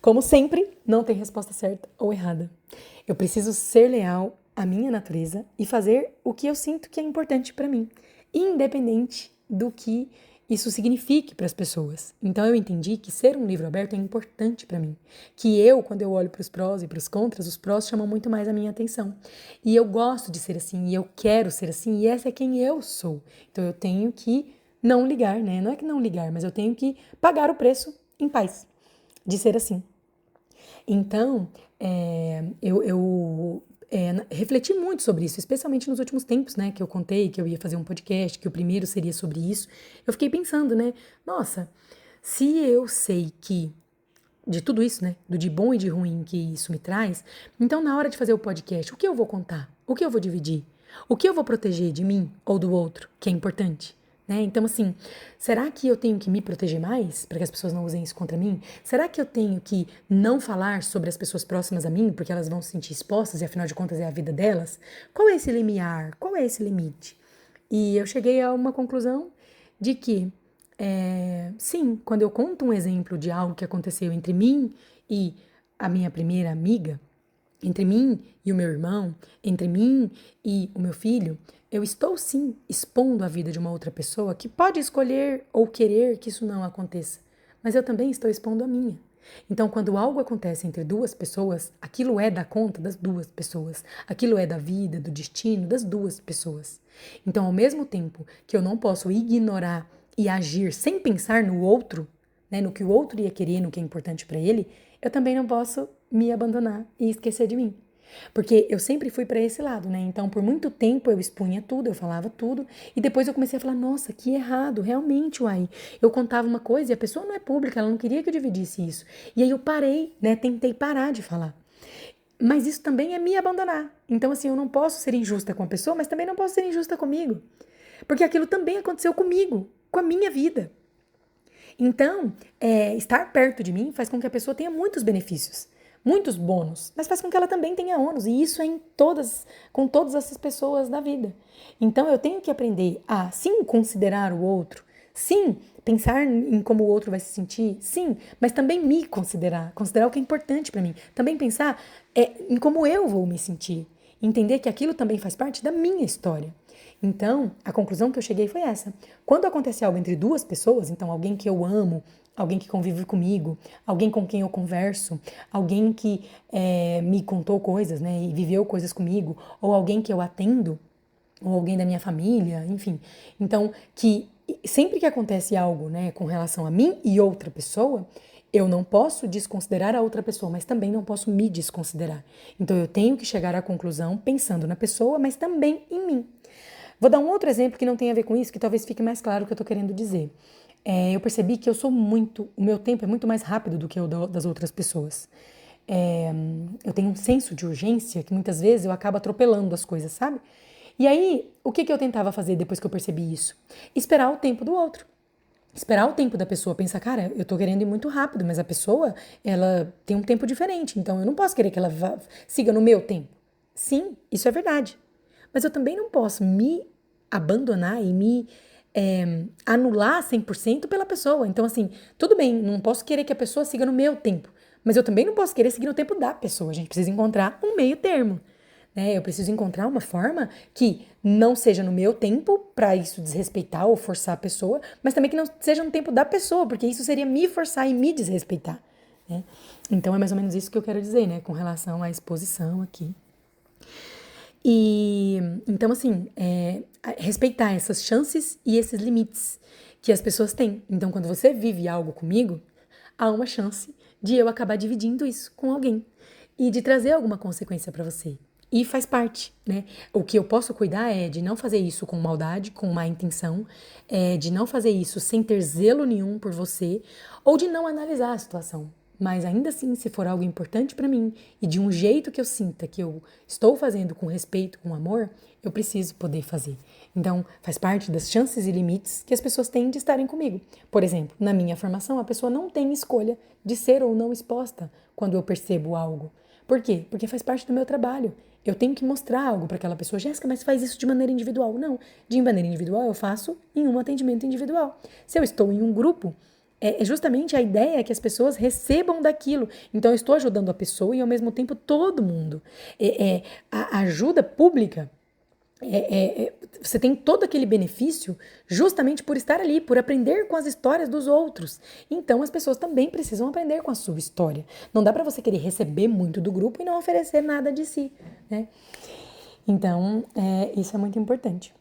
[SPEAKER 1] como sempre, não tem resposta certa ou errada. Eu preciso ser leal à minha natureza e fazer o que eu sinto que é importante para mim, independente do que isso signifique para as pessoas. Então eu entendi que ser um livro aberto é importante para mim, que quando eu olho para os prós e para os contras, os prós chamam muito mais a minha atenção. E eu gosto de ser assim, e eu quero ser assim, e essa é quem eu sou. Então eu tenho que não ligar, né? Não é que não ligar, mas eu tenho que pagar o preço em paz de ser assim. Então, eu refleti muito sobre isso, especialmente nos últimos tempos, né, que eu contei que eu ia fazer um podcast, que o primeiro seria sobre isso. Eu fiquei pensando, né, nossa, se eu sei que de tudo isso, né, do de bom e de ruim que isso me traz, então na hora de fazer o podcast, o que eu vou contar? O que eu vou dividir? O que eu vou proteger de mim ou do outro, que é importante? Né? Então, assim, será que eu tenho que me proteger mais para que as pessoas não usem isso contra mim? Será que eu tenho que não falar sobre as pessoas próximas a mim porque elas vão se sentir expostas e afinal de contas é a vida delas? Qual é esse limiar? Qual é esse limite? E eu cheguei a uma conclusão de que, sim, quando eu conto um exemplo de algo que aconteceu entre mim e a minha primeira amiga, entre mim e o meu irmão, entre mim e o meu filho, eu estou sim expondo a vida de uma outra pessoa que pode escolher ou querer que isso não aconteça, mas eu também estou expondo a minha. Então, quando algo acontece entre duas pessoas, aquilo é da conta das duas pessoas, aquilo é da vida, do destino das duas pessoas. Então, ao mesmo tempo que eu não posso ignorar e agir sem pensar no outro, né, no que o outro ia querer, no que é importante para ele, eu também não posso me abandonar e esquecer de mim. Porque eu sempre fui para esse lado, né? Então, por muito tempo eu expunha tudo, eu falava tudo, e depois eu comecei a falar, nossa, que errado, realmente, uai. Eu contava uma coisa e a pessoa não é pública, ela não queria que eu dividisse isso. E aí eu parei, né? Tentei parar de falar. Mas isso também é me abandonar. Então, assim, eu não posso ser injusta com a pessoa, mas também não posso ser injusta comigo. Porque aquilo também aconteceu comigo, com a minha vida. Então, estar perto de mim faz com que a pessoa tenha muitos benefícios, muitos bônus, mas faz com que ela também tenha ônus, e isso é com todas essas pessoas da vida. Então, eu tenho que aprender a, sim, considerar o outro, sim, pensar em como o outro vai se sentir, sim, mas também me considerar o que é importante para mim, também pensar em como eu vou me sentir, entender que aquilo também faz parte da minha história. Então, a conclusão que eu cheguei foi essa. Quando acontece algo entre duas pessoas, então alguém que eu amo, alguém que convive comigo, alguém com quem eu converso, alguém que me contou coisas, né, e viveu coisas comigo, ou alguém que eu atendo, ou alguém da minha família, enfim. Então, que sempre que acontece algo, né, com relação a mim e outra pessoa, eu não posso desconsiderar a outra pessoa, mas também não posso me desconsiderar. Então, eu tenho que chegar à conclusão pensando na pessoa, mas também em mim. Vou dar um outro exemplo que não tem a ver com isso, que talvez fique mais claro o que eu tô querendo dizer. Eu percebi que o meu tempo é muito mais rápido do que o das outras pessoas. Eu tenho um senso de urgência que muitas vezes eu acabo atropelando as coisas, sabe? E aí, o que eu tentava fazer depois que eu percebi isso? Esperar o tempo do outro. Esperar o tempo da pessoa, pensar, cara, eu tô querendo ir muito rápido, mas a pessoa, ela tem um tempo diferente, então eu não posso querer que ela siga no meu tempo. Sim, isso é verdade. Mas eu também não posso me abandonar e me anular 100% pela pessoa. Então, assim, tudo bem, não posso querer que a pessoa siga no meu tempo, mas eu também não posso querer seguir no tempo da pessoa. A gente precisa encontrar um meio termo. Né? Eu preciso encontrar uma forma que não seja no meu tempo, para isso desrespeitar ou forçar a pessoa, mas também que não seja no tempo da pessoa, porque isso seria me forçar e me desrespeitar. Né? Então, é mais ou menos isso que eu quero dizer, né, com relação à exposição aqui. E então, assim, respeitar essas chances e esses limites que as pessoas têm. Então, quando você vive algo comigo, há uma chance de eu acabar dividindo isso com alguém e de trazer alguma consequência pra você. E faz parte, né? O que eu posso cuidar é de não fazer isso com maldade, com má intenção, de não fazer isso sem ter zelo nenhum por você, ou de não analisar a situação. Mas ainda assim, se for algo importante pra mim e de um jeito que eu sinta que eu estou fazendo com respeito, com amor, eu preciso poder fazer. Então, faz parte das chances e limites que as pessoas têm de estarem comigo. Por exemplo, na minha formação, a pessoa não tem escolha de ser ou não exposta quando eu percebo algo. Por quê? Porque faz parte do meu trabalho. Eu tenho que mostrar algo para aquela pessoa. Jéssica, mas faz isso de maneira individual. Não, de maneira individual eu faço em um atendimento individual. Se eu estou em um grupo, é justamente a ideia que as pessoas recebam daquilo. Então, eu estou ajudando a pessoa e, ao mesmo tempo, todo mundo. A ajuda pública, você tem todo aquele benefício justamente por estar ali, por aprender com as histórias dos outros. Então, as pessoas também precisam aprender com a sua história. Não dá para você querer receber muito do grupo e não oferecer nada de si, né? Então, isso é muito importante.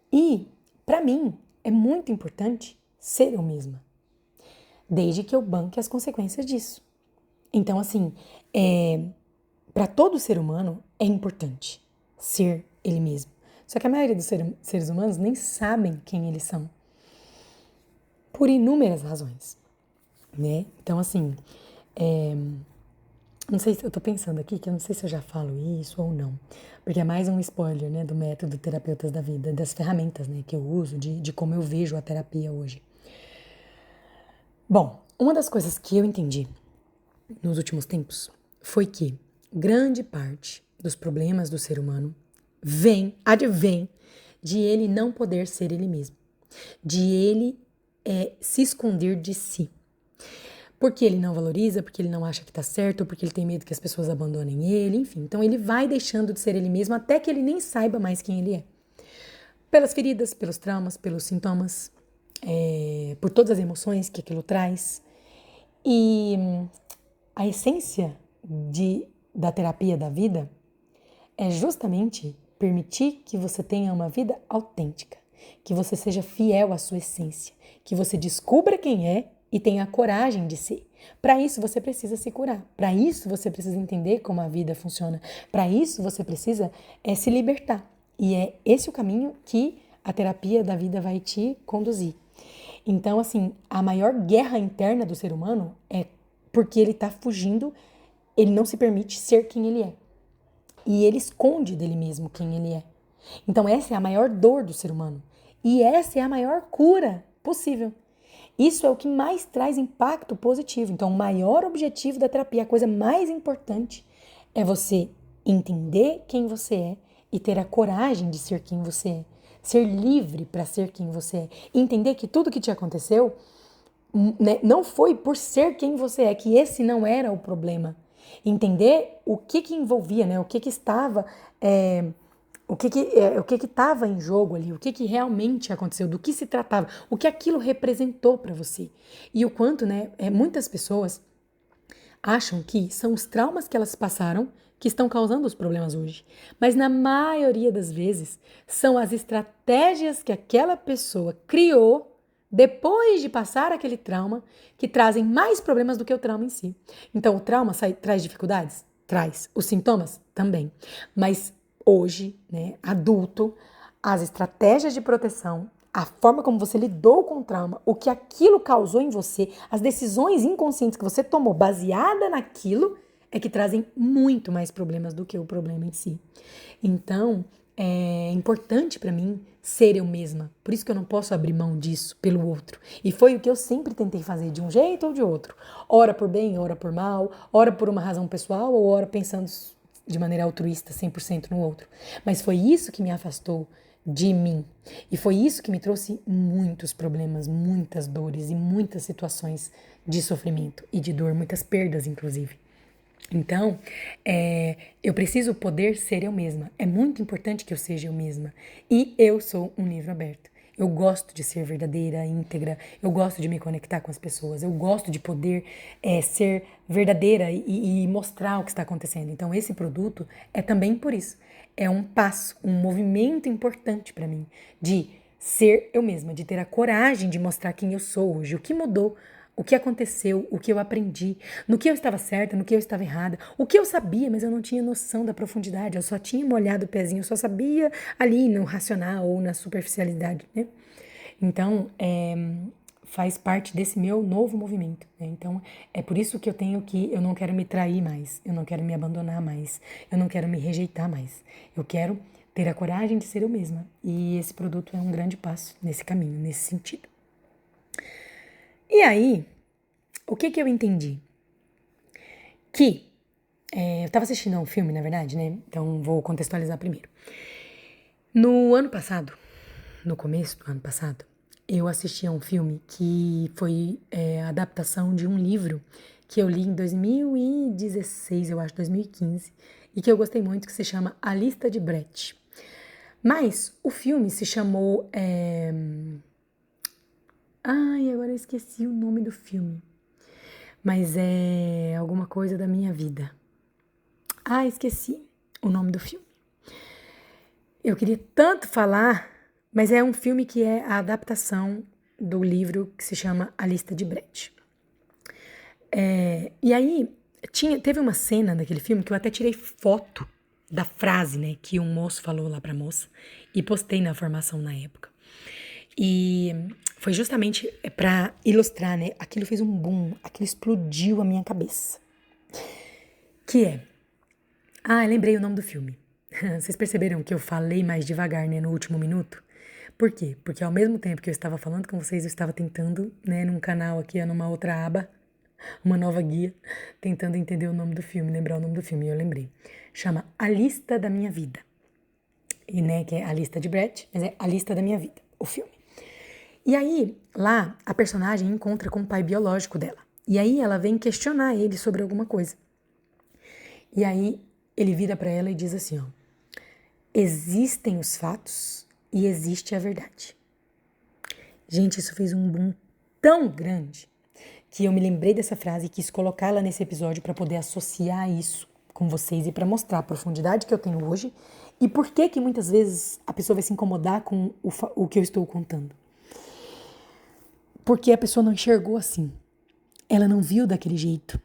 [SPEAKER 1] E, para mim, é muito importante ser eu mesma, desde que eu banque as consequências disso. Então, assim, para todo ser humano é importante ser ele mesmo. Só que a maioria dos seres humanos nem sabem quem eles são, por inúmeras razões, né? Então, assim, não sei se eu tô pensando aqui, que eu não sei se eu já falo isso ou não, porque é mais um spoiler, né, do método Terapeutas da Vida, das ferramentas, né, que eu uso, de como eu vejo a terapia hoje. Bom, uma das coisas que eu entendi nos últimos tempos foi que grande parte dos problemas do ser humano advém de ele não poder ser ele mesmo, de ele se esconder de si. Porque ele não valoriza, porque ele não acha que tá certo, ou porque ele tem medo que as pessoas abandonem ele, enfim. Então ele vai deixando de ser ele mesmo até que ele nem saiba mais quem ele é. Pelas feridas, pelos traumas, pelos sintomas, por todas as emoções que aquilo traz. E a essência da terapia da vida é justamente permitir que você tenha uma vida autêntica, que você seja fiel à sua essência, que você descubra quem é e tenha a coragem de ser. Para isso você precisa se curar, para isso você precisa entender como a vida funciona, para isso você precisa se libertar. E é esse o caminho que a terapia da vida vai te conduzir. Então, assim, a maior guerra interna do ser humano é porque ele está fugindo, ele não se permite ser quem ele é. E ele esconde dele mesmo quem ele é. Então essa é a maior dor do ser humano. E essa é a maior cura possível. Isso é o que mais traz impacto positivo. Então o maior objetivo da terapia, a coisa mais importante, é você entender quem você é e ter a coragem de ser quem você é. Ser livre para ser quem você é. E entender que tudo que te aconteceu, né, não foi por ser quem você é, que esse não era o problema. Entender o que envolvia, né? O que estava, o que estava em jogo ali, o que realmente aconteceu, do que se tratava, o que aquilo representou para você. E o quanto, né? Muitas pessoas acham que são os traumas que elas passaram que estão causando os problemas hoje. Mas na maioria das vezes, são as estratégias que aquela pessoa criou depois de passar aquele trauma que trazem mais problemas do que o trauma em si. Então, o trauma traz dificuldades? Traz. Os sintomas? Também. Mas hoje, né, adulto, as estratégias de proteção, a forma como você lidou com o trauma, o que aquilo causou em você, as decisões inconscientes que você tomou baseada naquilo, é que trazem muito mais problemas do que o problema em si. Então, é importante para mim ser eu mesma. Por isso que eu não posso abrir mão disso pelo outro. E foi o que eu sempre tentei fazer, de um jeito ou de outro. Ora por bem, ora por mal, ora por uma razão pessoal, ou ora pensando de maneira altruísta 100% no outro. Mas foi isso que me afastou de mim. E foi isso que me trouxe muitos problemas, muitas dores e muitas situações de sofrimento e de dor, muitas perdas, inclusive. Então, eu preciso poder ser eu mesma. É muito importante que eu seja eu mesma. E eu sou um livro aberto. Eu gosto de ser verdadeira, íntegra. Eu gosto de me conectar com as pessoas. Eu gosto de poder ser verdadeira e mostrar o que está acontecendo. Então, esse produto é também por isso. é um passo, um movimento importante para mim de ser eu mesma, de ter a coragem de mostrar quem eu sou hoje, o que mudou, o que aconteceu, o que eu aprendi, no que eu estava certa, no que eu estava errada, o que eu sabia, mas eu não tinha noção da profundidade, eu só tinha molhado o pezinho, eu só sabia ali no racional ou na superficialidade, né? Então, faz parte desse meu novo movimento, né? Então, é por isso que eu não quero me trair mais, eu não quero me abandonar mais, eu não quero me rejeitar mais. Eu quero ter a coragem de ser eu mesma. E esse produto é um grande passo nesse caminho, nesse sentido. E aí, o que eu entendi? Que eu estava assistindo a um filme, na verdade, né? Então, vou contextualizar primeiro. No ano passado, no começo do ano passado, eu assisti a um filme que foi a adaptação de um livro que eu li em 2016, eu acho, 2015, e que eu gostei muito, que se chama A Lista de Brett. Mas o filme se chamou... Ai, agora eu esqueci o nome do filme. Mas é alguma coisa da minha vida. Ah, esqueci o nome do filme. Eu queria tanto falar, mas é um filme que é a adaptação do livro que se chama A Lista de Brett. E aí, teve uma cena daquele filme que eu até tirei foto da frase, né, que um moço falou lá pra moça e postei na formação na época. E foi justamente pra ilustrar, né, aquilo fez um boom, aquilo explodiu a minha cabeça. Que é... lembrei o nome do filme. Vocês perceberam que eu falei mais devagar, né, no último minuto? Por quê? Porque ao mesmo tempo que eu estava falando com vocês, eu estava tentando, né, num canal aqui, numa outra aba, uma nova guia, tentando entender o nome do filme, lembrar o nome do filme, e eu lembrei. Chama A Lista da Minha Vida. E, né, que é A Lista de Brett, mas é A Lista da Minha Vida, o filme. E aí, lá, a personagem encontra com o pai biológico dela. E aí ela vem questionar ele sobre alguma coisa. E aí ele vira pra ela e diz assim, ó: existem os fatos e existe a verdade. Gente, isso fez um boom tão grande que eu me lembrei dessa frase e quis colocá-la nesse episódio para poder associar isso com vocês e para mostrar a profundidade que eu tenho hoje e por que muitas vezes a pessoa vai se incomodar com o que eu estou contando. Porque a pessoa não enxergou assim. Ela não viu daquele jeito.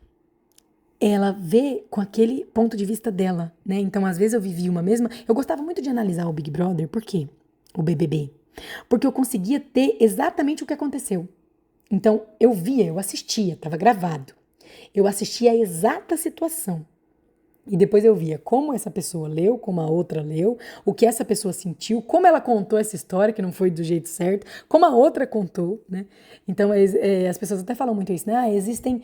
[SPEAKER 1] Ela vê com aquele ponto de vista dela, né? Então, às vezes eu vivi uma mesma... Eu gostava muito de analisar o Big Brother, por quê? O BBB. Porque eu conseguia ter exatamente o que aconteceu. Então, eu via, eu assistia, estava gravado. Eu assistia a exata situação. E depois eu via como essa pessoa leu, como a outra leu, o que essa pessoa sentiu, como ela contou essa história, que não foi do jeito certo, como a outra contou, né? Então, as pessoas até falam muito isso, né? Existem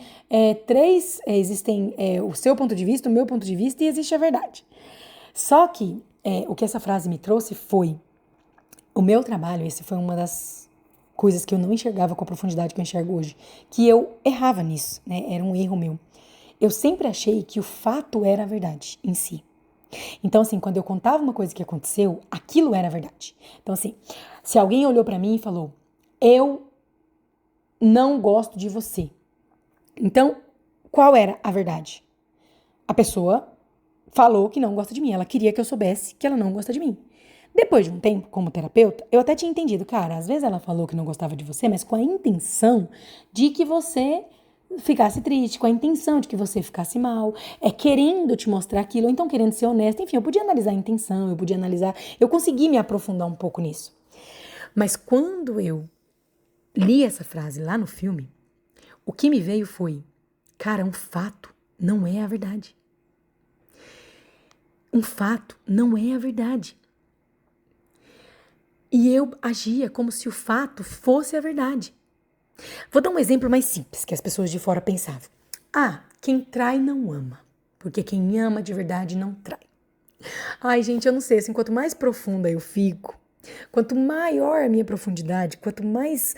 [SPEAKER 1] o seu ponto de vista, o meu ponto de vista e existe a verdade. Só que o que essa frase me trouxe foi o meu trabalho, esse foi uma das coisas que eu não enxergava com a profundidade que eu enxergo hoje, que eu errava nisso, né? Era um erro meu. Eu sempre achei que o fato era a verdade em si. Então, assim, quando eu contava uma coisa que aconteceu, aquilo era a verdade. Então, assim, se alguém olhou pra mim e falou, eu não gosto de você. Então, qual era a verdade? A pessoa falou que não gosta de mim. Ela queria que eu soubesse que ela não gosta de mim. Depois de um tempo, como terapeuta, eu até tinha entendido, cara, às vezes ela falou que não gostava de você, mas com a intenção de que você ficasse triste, com a intenção de que você ficasse mal, querendo te mostrar aquilo, ou então querendo ser honesta. Enfim, eu podia analisar a intenção, eu consegui me aprofundar um pouco nisso. Mas quando eu li essa frase lá no filme, o que me veio foi, cara, um fato não é a verdade. Um fato não é a verdade. E eu agia como se o fato fosse a verdade. Vou dar um exemplo mais simples, que as pessoas de fora pensavam. Quem trai não ama, porque quem ama de verdade não trai. Ai, gente, eu não sei, assim, quanto mais profunda eu fico, quanto maior a minha profundidade, quanto mais,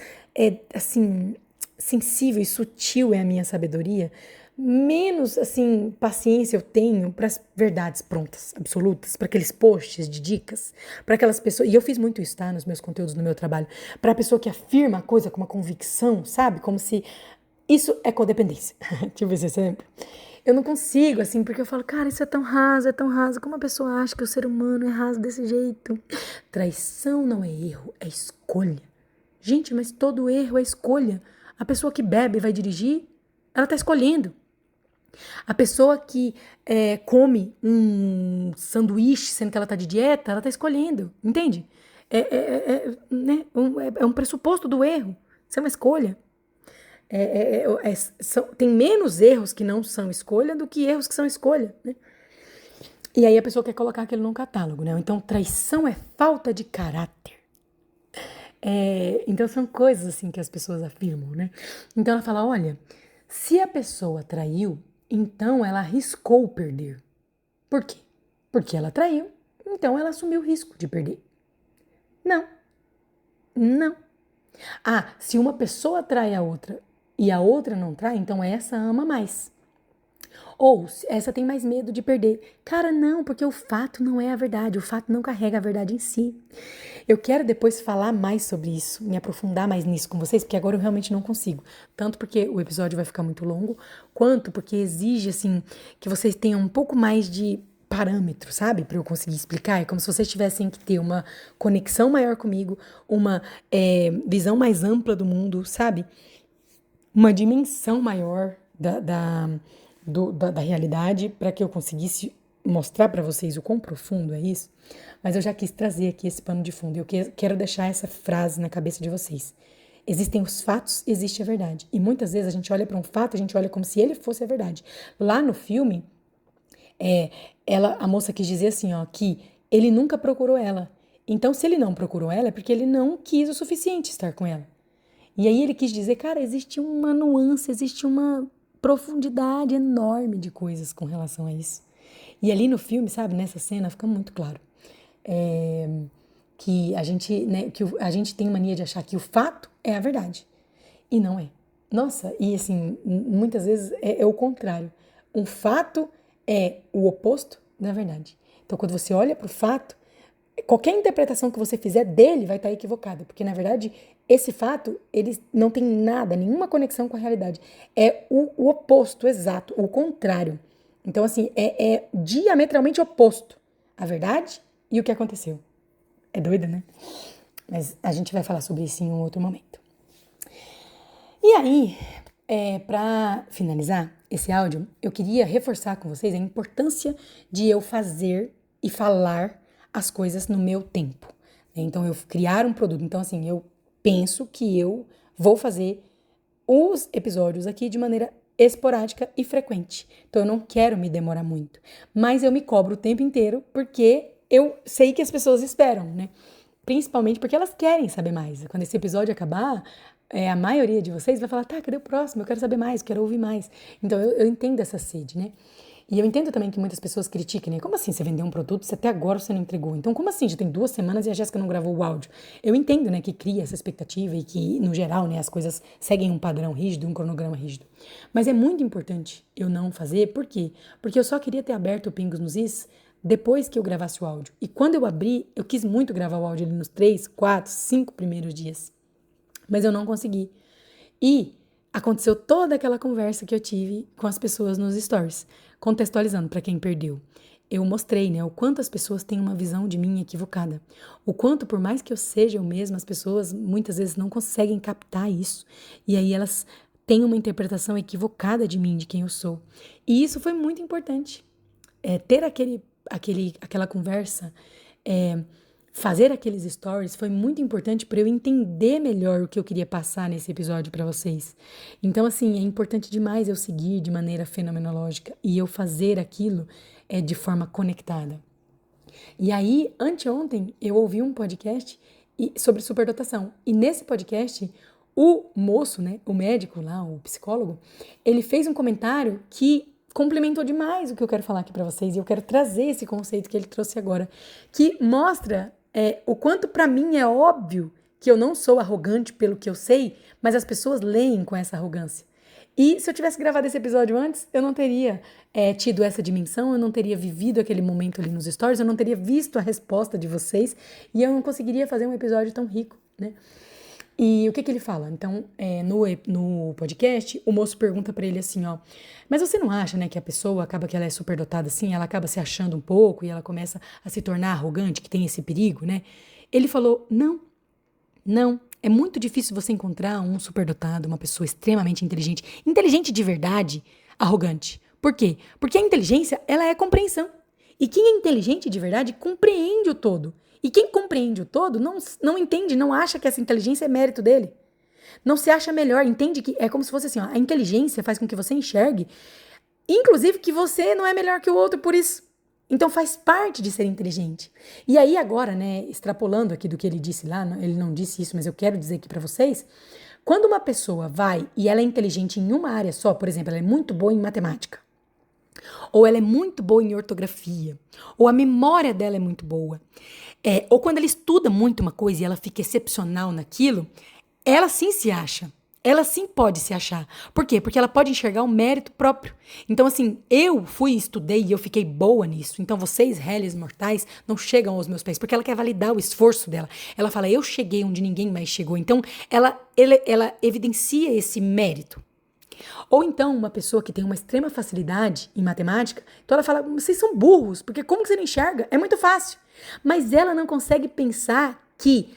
[SPEAKER 1] assim, sensível e sutil é a minha sabedoria, menos, assim, paciência eu tenho para as verdades prontas, absolutas, para aqueles posts de dicas, para aquelas pessoas, e eu fiz muito isso, tá, nos meus conteúdos, no meu trabalho, para a pessoa que afirma a coisa com uma convicção, sabe, como se isso é codependência, tipo esse exemplo. Eu não consigo, assim, porque eu falo, cara, isso é tão raso, é tão raso. Como a pessoa acha que o ser humano é raso desse jeito? Traição não é erro, é escolha. Gente, mas todo erro é escolha. A pessoa que bebe e vai dirigir, ela tá escolhendo. A pessoa que come um sanduíche sendo que ela tá de dieta, ela tá escolhendo, entende? Né? É um pressuposto do erro. Isso é uma escolha. Tem menos erros que não são escolha do que erros que são escolha, né? E aí a pessoa quer colocar aquilo num catálogo, né? Então, traição é falta de caráter. Então, são coisas assim que as pessoas afirmam, né? Então, ela fala, olha, se a pessoa traiu, então ela arriscou perder. Por quê? Porque ela traiu, então ela assumiu o risco de perder. Não, não. Ah, se uma pessoa trai a outra e a outra não trai, então essa ama mais. Ou essa tem mais medo de perder. Cara, não, porque o fato não é a verdade. O fato não carrega a verdade em si. Eu quero depois falar mais sobre isso, me aprofundar mais nisso com vocês, porque agora eu realmente não consigo. Tanto porque o episódio vai ficar muito longo, quanto porque exige, assim, que vocês tenham um pouco mais de parâmetro, sabe? Para eu conseguir explicar. É como se vocês tivessem que ter uma conexão maior comigo, uma visão mais ampla do mundo, sabe? Uma dimensão maior da realidade para que eu conseguisse mostrar para vocês o quão profundo é isso. Mas eu já quis trazer aqui esse pano de fundo. Eu quero deixar essa frase na cabeça de vocês. Existem os fatos, existe a verdade. E muitas vezes a gente olha para um fato, a gente olha como se ele fosse a verdade. Lá no filme, a moça quis dizer assim, ó, que ele nunca procurou ela. Então, se ele não procurou ela, é porque ele não quis o suficiente estar com ela. E aí ele quis dizer, cara, existe uma nuance, existe uma profundidade enorme de coisas com relação a isso. E ali no filme, sabe, nessa cena, fica muito claro que a gente, né, que a gente tem mania de achar que o fato é a verdade. E não é. Nossa, e assim, muitas vezes é o contrário. Um fato é o oposto da verdade. Então, quando você olha para o fato, qualquer interpretação que você fizer dele vai estar equivocada, porque na verdade esse fato ele não tem nada, nenhuma conexão com a realidade. É o oposto, exato, o contrário. Então, assim, é diametralmente oposto a verdade e o que aconteceu. É doido, né? Mas a gente vai falar sobre isso em um outro momento. E aí, para finalizar esse áudio, eu queria reforçar com vocês a importância de eu fazer e falar as coisas no meu tempo. Então, eu criar um produto. Então, assim, eu penso que eu vou fazer os episódios aqui de maneira esporádica e frequente. Então, eu não quero me demorar muito. Mas eu me cobro o tempo inteiro porque eu sei que as pessoas esperam, né? Principalmente porque elas querem saber mais. Quando esse episódio acabar, a maioria de vocês vai falar, tá, cadê o próximo? Eu quero saber mais, quero ouvir mais. Então, eu entendo essa sede, né? E eu entendo também que muitas pessoas critiquem, né? Como assim você vendeu um produto se até agora você não entregou? Então, como assim? Já tem 2 semanas e a Jéssica não gravou o áudio. Eu entendo, né, que cria essa expectativa e que, no geral, né, as coisas seguem um padrão rígido, um cronograma rígido. Mas é muito importante eu não fazer, por quê? Porque eu só queria ter aberto o Pingos nos Is depois que eu gravasse o áudio. E quando eu abri, eu quis muito gravar o áudio ali nos 3, 4, 5 primeiros dias. Mas eu não consegui. E aconteceu toda aquela conversa que eu tive com as pessoas nos stories, contextualizando para quem perdeu. Eu mostrei, né, o quanto as pessoas têm uma visão de mim equivocada. O quanto, por mais que eu seja eu mesma, as pessoas muitas vezes não conseguem captar isso. E aí elas têm uma interpretação equivocada de mim, de quem eu sou. E isso foi muito importante. Ter aquela conversa, fazer aqueles stories foi muito importante para eu entender melhor o que eu queria passar nesse episódio para vocês. Então, assim, é importante demais eu seguir de maneira fenomenológica e eu fazer aquilo de forma conectada. E aí, anteontem, eu ouvi um podcast sobre superdotação. E nesse podcast, o moço, né, o médico lá, o psicólogo, ele fez um comentário que complementou demais o que eu quero falar aqui para vocês. E eu quero trazer esse conceito que ele trouxe agora, que mostra o quanto para mim é óbvio que eu não sou arrogante pelo que eu sei, mas as pessoas leem com essa arrogância. E se eu tivesse gravado esse episódio antes, eu não teria tido essa dimensão, eu não teria vivido aquele momento ali nos stories, eu não teria visto a resposta de vocês e eu não conseguiria fazer um episódio tão rico, né? E o que ele fala? Então, no podcast, o moço pergunta pra ele assim, ó, mas você não acha, né, que a pessoa acaba que ela é superdotada assim, ela acaba se achando um pouco e ela começa a se tornar arrogante, que tem esse perigo, né? Ele falou, não, não, é muito difícil você encontrar um superdotado, uma pessoa extremamente inteligente de verdade, arrogante. Por quê? Porque a inteligência, ela é compreensão. E quem é inteligente de verdade compreende o todo. E quem compreende o todo não entende, não acha que essa inteligência é mérito dele. Não se acha melhor, entende que é como se fosse assim, ó, a inteligência faz com que você enxergue, inclusive que você não é melhor que o outro por isso. Então faz parte de ser inteligente. E aí agora, né, extrapolando aqui do que ele disse lá, ele não disse isso, mas eu quero dizer aqui pra vocês, quando uma pessoa vai e ela é inteligente em uma área só, por exemplo, ela é muito boa em matemática, ou ela é muito boa em ortografia, ou a memória dela é muito boa, ou quando ela estuda muito uma coisa e ela fica excepcional naquilo, ela sim se acha. Ela sim pode se achar. Por quê? Porque ela pode enxergar o mérito próprio. Então, assim, eu fui, estudei e eu fiquei boa nisso. Então, vocês, réis mortais, não chegam aos meus pés. Porque ela quer validar o esforço dela. Ela fala, eu cheguei onde ninguém mais chegou. Então, ela evidencia esse mérito. Ou então, uma pessoa que tem uma extrema facilidade em matemática, então ela fala, vocês são burros, porque como que você não enxerga? É muito fácil. Mas ela não consegue pensar que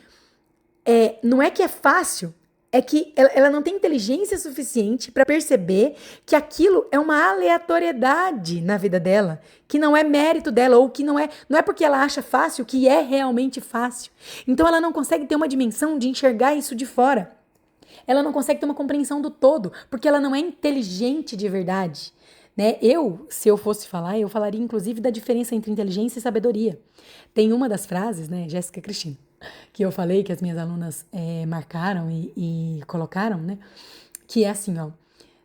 [SPEAKER 1] não é que é fácil, é que ela não tem inteligência suficiente para perceber que aquilo é uma aleatoriedade na vida dela, que não é mérito dela, ou que não é porque ela acha fácil que é realmente fácil. Então ela não consegue ter uma dimensão de enxergar isso de fora. Ela não consegue ter uma compreensão do todo, porque ela não é inteligente de verdade. Né? Se eu fosse falar, eu falaria inclusive da diferença entre inteligência e sabedoria. Tem uma das frases, né, Jéssica Cristina, que eu falei, que as minhas alunas marcaram e colocaram, né, que é assim, ó,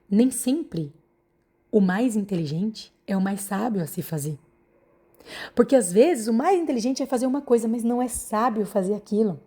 [SPEAKER 1] nem sempre o mais inteligente é o mais sábio a se fazer. Porque às vezes o mais inteligente é fazer uma coisa, mas não é sábio fazer aquilo.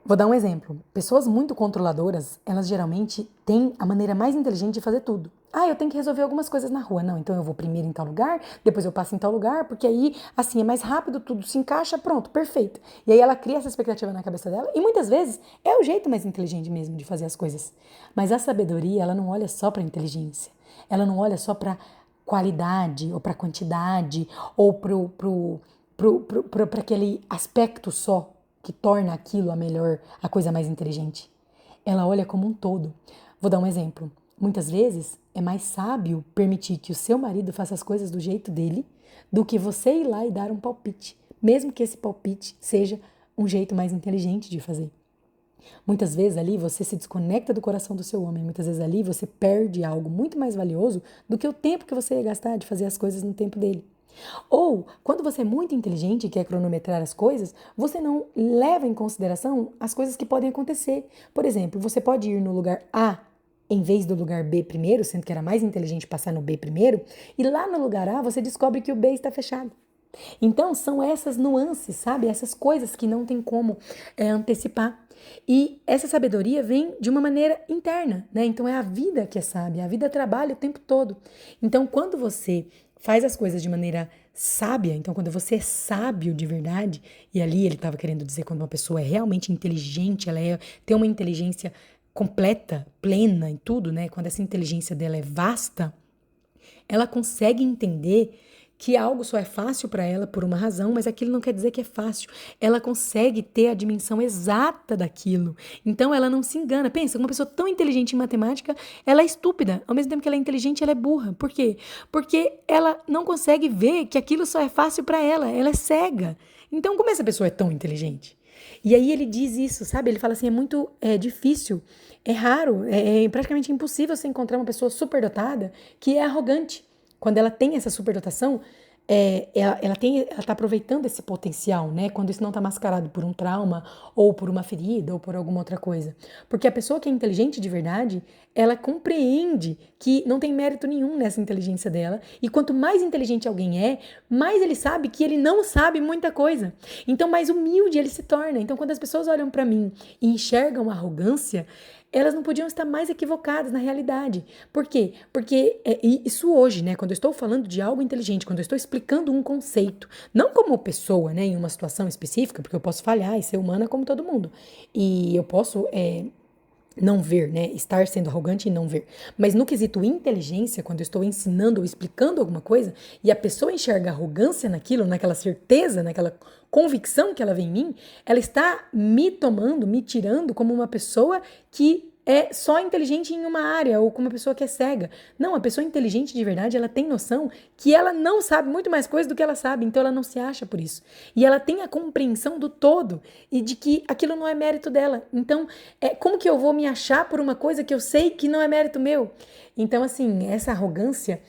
[SPEAKER 1] Vou dar um exemplo. Pessoas muito controladoras, elas geralmente têm a maneira mais inteligente de fazer tudo. Eu tenho que resolver algumas coisas na rua. Não, então eu vou primeiro em tal lugar, depois eu passo em tal lugar, porque aí, assim, é mais rápido, tudo se encaixa, pronto, perfeito. E aí ela cria essa expectativa na cabeça dela e muitas vezes é o jeito mais inteligente mesmo de fazer as coisas. Mas a sabedoria, ela não olha só para inteligência. Ela não olha só para qualidade ou para quantidade ou para aquele aspecto só que torna aquilo a coisa mais inteligente. Ela olha como um todo. Vou dar um exemplo. Muitas vezes é mais sábio permitir que o seu marido faça as coisas do jeito dele do que você ir lá e dar um palpite, mesmo que esse palpite seja um jeito mais inteligente de fazer. Muitas vezes ali você se desconecta do coração do seu homem, muitas vezes ali você perde algo muito mais valioso do que o tempo que você ia gastar de fazer as coisas no tempo dele. Ou, quando você é muito inteligente e quer cronometrar as coisas, você não leva em consideração as coisas que podem acontecer. Por exemplo, você pode ir no lugar A em vez do lugar B primeiro, sendo que era mais inteligente passar no B primeiro, e lá no lugar A você descobre que o B está fechado. Então, são essas nuances, sabe? Essas coisas que não tem como antecipar. E essa sabedoria vem de uma maneira interna, né? Então, é a vida que é sábia, a vida trabalha o tempo todo. Então, quando você faz as coisas de maneira sábia, então quando você é sábio de verdade, e ali ele estava querendo dizer quando uma pessoa é realmente inteligente, tem uma inteligência completa, plena em tudo, né? Quando essa inteligência dela é vasta, ela consegue entender que algo só é fácil para ela por uma razão, mas aquilo não quer dizer que é fácil. Ela consegue ter a dimensão exata daquilo. Então ela não se engana. Pensa, uma pessoa tão inteligente em matemática, ela é estúpida. Ao mesmo tempo que ela é inteligente, ela é burra. Por quê? Porque ela não consegue ver que aquilo só é fácil para ela. Ela é cega. Então como essa pessoa é tão inteligente? E aí ele diz isso, sabe? Ele fala assim, é muito difícil, é raro, é praticamente impossível você encontrar uma pessoa superdotada que é arrogante. Quando ela tem essa superdotação, ela está aproveitando esse potencial, né? Quando isso não está mascarado por um trauma, ou por uma ferida, ou por alguma outra coisa. Porque a pessoa que é inteligente de verdade, ela compreende que não tem mérito nenhum nessa inteligência dela. E quanto mais inteligente alguém é, mais ele sabe que ele não sabe muita coisa. Então, mais humilde ele se torna. Então, quando as pessoas olham para mim e enxergam a arrogância, elas não podiam estar mais equivocadas na realidade. Por quê? Porque isso hoje, né, quando eu estou falando de algo inteligente, quando eu estou explicando um conceito, não como pessoa, né, em uma situação específica, porque eu posso falhar e ser humana como todo mundo, e eu posso não ver, né? Estar sendo arrogante e não ver. Mas no quesito inteligência, quando eu estou ensinando ou explicando alguma coisa e a pessoa enxerga arrogância naquilo, naquela certeza, naquela convicção que ela vê em mim, ela está me tomando, me tirando como uma pessoa que é só inteligente em uma área ou como uma pessoa que é cega. Não, a pessoa inteligente de verdade, ela tem noção que ela não sabe muito mais coisa do que ela sabe, então ela não se acha por isso. E ela tem a compreensão do todo e de que aquilo não é mérito dela. Então, como que eu vou me achar por uma coisa que eu sei que não é mérito meu? Então, assim, essa arrogância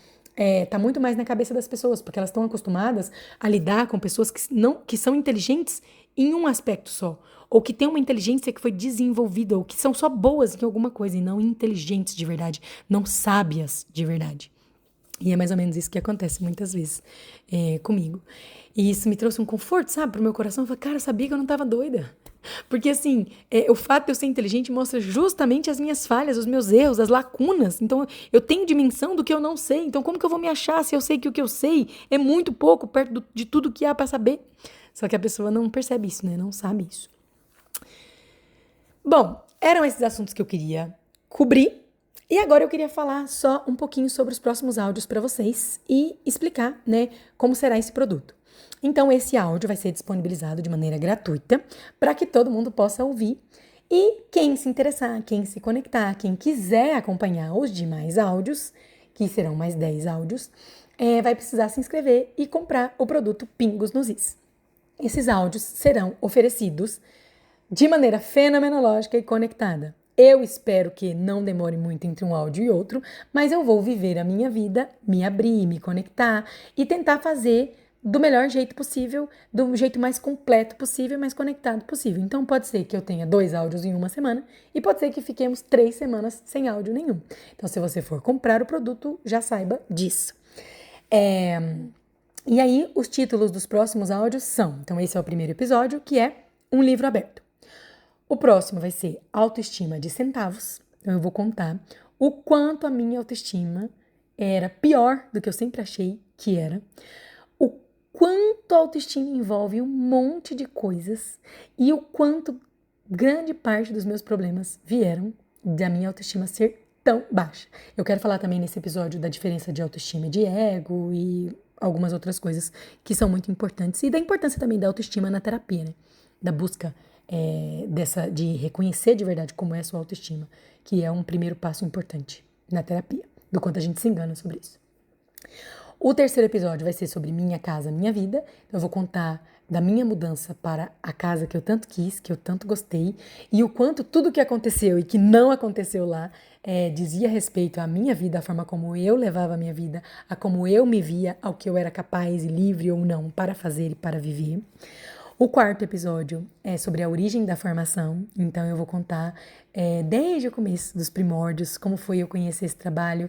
[SPEAKER 1] tá muito mais na cabeça das pessoas, porque elas estão acostumadas a lidar com pessoas que são inteligentes em um aspecto só, ou que têm uma inteligência que foi desenvolvida, ou que são só boas em alguma coisa e não inteligentes de verdade, não sábias de verdade. E é mais ou menos isso que acontece muitas vezes comigo. E isso me trouxe um conforto, sabe, pro meu coração. Eu falei, cara, eu sabia que eu não tava doida. Porque, assim, o fato de eu ser inteligente mostra justamente as minhas falhas, os meus erros, as lacunas. Então, eu tenho dimensão do que eu não sei. Então, como que eu vou me achar se eu sei que o que eu sei é muito pouco perto de tudo que há para saber? Só que a pessoa não percebe isso, né? Não sabe isso. Bom, eram esses assuntos que eu queria cobrir. E agora eu queria falar só um pouquinho sobre os próximos áudios para vocês e explicar, né, como será esse produto. Então, esse áudio vai ser disponibilizado de maneira gratuita para que todo mundo possa ouvir. E quem se interessar, quem se conectar, quem quiser acompanhar os demais áudios, que serão mais 10 áudios, vai precisar se inscrever e comprar o produto Pingos nos Is. Esses áudios serão oferecidos de maneira fenomenológica e conectada. Eu espero que não demore muito entre um áudio e outro, mas eu vou viver a minha vida, me abrir, me conectar e tentar fazer do melhor jeito possível, do jeito mais completo possível, mais conectado possível. Então pode ser que eu tenha 2 áudios em uma semana e pode ser que fiquemos 3 semanas sem áudio nenhum. Então se você for comprar o produto, já saiba disso. E aí os títulos dos próximos áudios são, então esse é o primeiro episódio, que é Um Livro Aberto. O próximo vai ser Autoestima de Centavos. Então eu vou contar o quanto a minha autoestima era pior do que eu sempre achei que era. O quanto a autoestima envolve um monte de coisas e o quanto grande parte dos meus problemas vieram da minha autoestima ser tão baixa. Eu quero falar também nesse episódio da diferença de autoestima e de ego e algumas outras coisas que são muito importantes e da importância também da autoestima na terapia, né? Da busca de reconhecer de verdade como é a sua autoestima, que é um primeiro passo importante na terapia, do quanto a gente se engana sobre isso. O terceiro episódio vai ser sobre Minha Casa, Minha Vida. Então eu vou contar da minha mudança para a casa que eu tanto quis, que eu tanto gostei, e o quanto tudo que aconteceu e que não aconteceu lá dizia respeito à minha vida, à forma como eu levava a minha vida, a como eu me via, ao que eu era capaz e livre ou não para fazer e para viver. O quarto episódio é sobre a origem da formação, então eu vou contar desde o começo dos primórdios, como foi eu conhecer esse trabalho,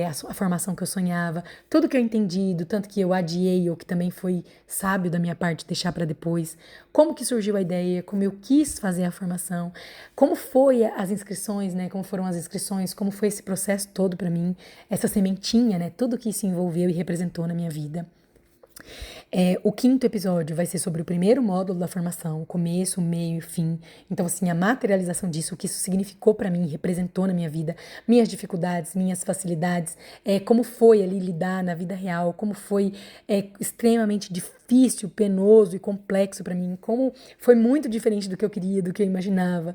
[SPEAKER 1] a formação que eu sonhava, tudo que eu entendi, do tanto que eu adiei ou que também foi sábio da minha parte deixar para depois, como que surgiu a ideia, como eu quis fazer a formação, como foi as inscrições, né? Como foram as inscrições, como foi esse processo todo para mim, essa sementinha, né? Tudo que se envolveu e representou na minha vida. O quinto episódio vai ser sobre o primeiro módulo da formação, o começo, o meio e o fim. Então, assim, a materialização disso, o que isso significou para mim, representou na minha vida, minhas dificuldades, minhas facilidades, como foi ali lidar na vida real, como foi extremamente difícil, penoso e complexo para mim, como foi muito diferente do que eu queria, do que eu imaginava,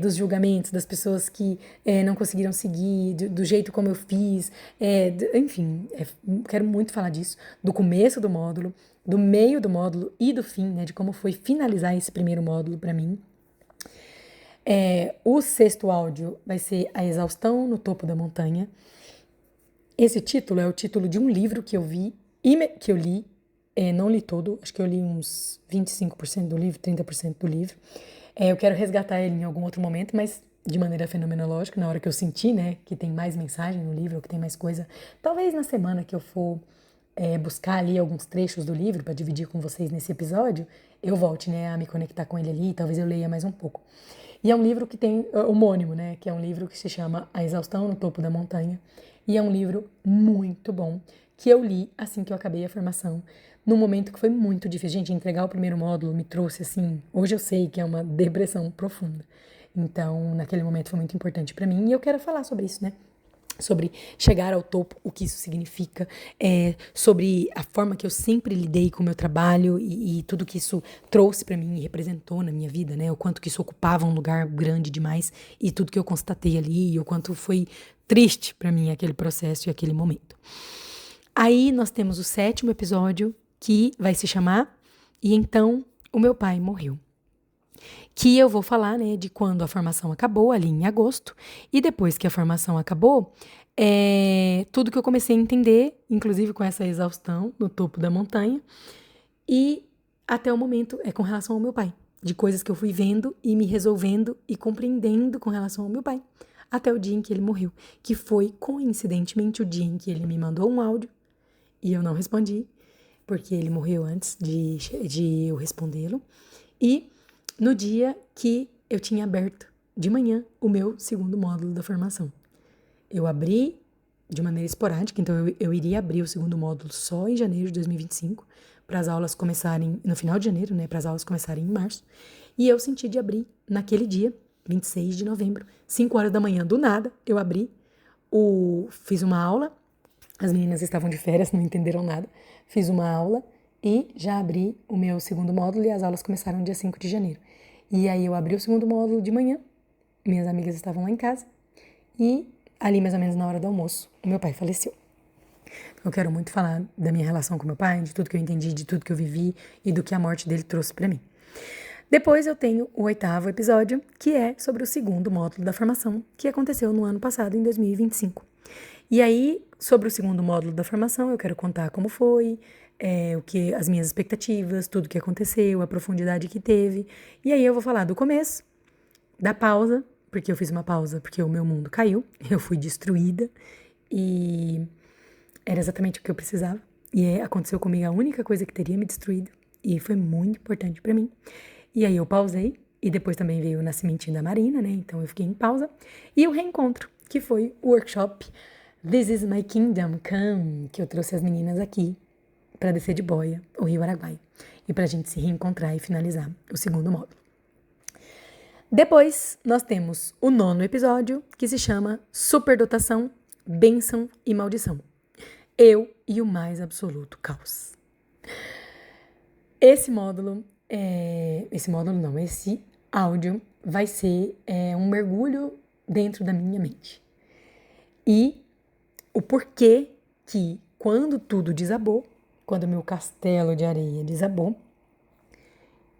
[SPEAKER 1] dos julgamentos, das pessoas que não conseguiram seguir, do jeito como eu fiz, enfim, quero muito falar disso, do começo do módulo, do meio do módulo e do fim, né, de como foi finalizar esse primeiro módulo para mim. O sexto áudio vai ser A Exaustão no Topo da Montanha. Esse título é o título de um livro que eu li, não li todo, acho que eu li uns 25% do livro, 30% do livro. Eu quero resgatar ele em algum outro momento, mas de maneira fenomenológica, na hora que eu sentir, né, que tem mais mensagem no livro, que tem mais coisa, talvez na semana que eu for buscar ali alguns trechos do livro para dividir com vocês nesse episódio, eu volte, né, a me conectar com ele ali, e talvez eu leia mais um pouco. E é um livro que tem homônimo, né, que é um livro que se chama A Exaustão no Topo da Montanha, e é um livro muito bom, que eu li assim que eu acabei a formação, num momento que foi muito difícil. Gente, entregar o primeiro módulo me trouxe, assim, hoje eu sei que é uma depressão profunda. Então, naquele momento foi muito importante para mim, e eu quero falar sobre isso, né? Sobre chegar ao topo, o que isso significa, sobre a forma que eu sempre lidei com o meu trabalho e tudo que isso trouxe para mim e representou na minha vida, né? O quanto que isso ocupava um lugar grande demais e tudo que eu constatei ali, e o quanto foi triste para mim aquele processo e aquele momento. Aí nós temos o 7º episódio, que vai se chamar E Então o Meu Pai Morreu. Que eu vou falar, né, de quando a formação acabou, ali em agosto, e depois que a formação acabou, tudo que eu comecei a entender, inclusive com essa exaustão no topo da montanha, e até o momento é com relação ao meu pai, de coisas que eu fui vendo e me resolvendo e compreendendo com relação ao meu pai, até o dia em que ele morreu, que foi coincidentemente o dia em que ele me mandou um áudio e eu não respondi, porque ele morreu antes de eu respondê-lo, e no dia que eu tinha aberto de manhã o meu 2º módulo da formação. Eu abri de maneira esporádica, então eu iria abrir o 2º módulo só em janeiro de 2025, para as aulas começarem no final de janeiro, né, para as aulas começarem em março, e eu senti de abrir naquele dia, 26 de novembro, 5 horas da manhã, do nada, eu abri, fiz uma aula, as meninas estavam de férias, não entenderam nada, fiz uma aula e já abri o meu 2º módulo e as aulas começaram dia 5 de janeiro. E aí eu abri o 2º módulo de manhã, minhas amigas estavam lá em casa e ali mais ou menos na hora do almoço, o meu pai faleceu. Eu quero muito falar da minha relação com meu pai, de tudo que eu entendi, de tudo que eu vivi e do que a morte dele trouxe para mim. Depois eu tenho o 8º episódio, que é sobre o 2º módulo da formação, que aconteceu no ano passado, em 2025. E aí, sobre o 2º módulo da formação, eu quero contar como foi, as minhas expectativas, tudo que aconteceu, a profundidade que teve. E aí eu vou falar do começo, da pausa, porque eu fiz uma pausa porque o meu mundo caiu, eu fui destruída e era exatamente o que eu precisava. E aconteceu comigo a única coisa que teria me destruído e foi muito importante pra mim. E aí eu pausei e depois também veio o nascimentinho da Marina, né? Então eu fiquei em pausa. E o reencontro, que foi o workshop This is My Kingdom Come, que eu trouxe as meninas aqui para descer de boia o Rio Araguaia e pra gente se reencontrar e finalizar o 2º módulo. Depois nós temos o 9º episódio, que se chama Superdotação, Bênção e Maldição. Eu e o mais absoluto caos. Esse áudio vai ser um mergulho dentro da minha mente. E o porquê que, quando tudo desabou, quando meu castelo de areia desabou,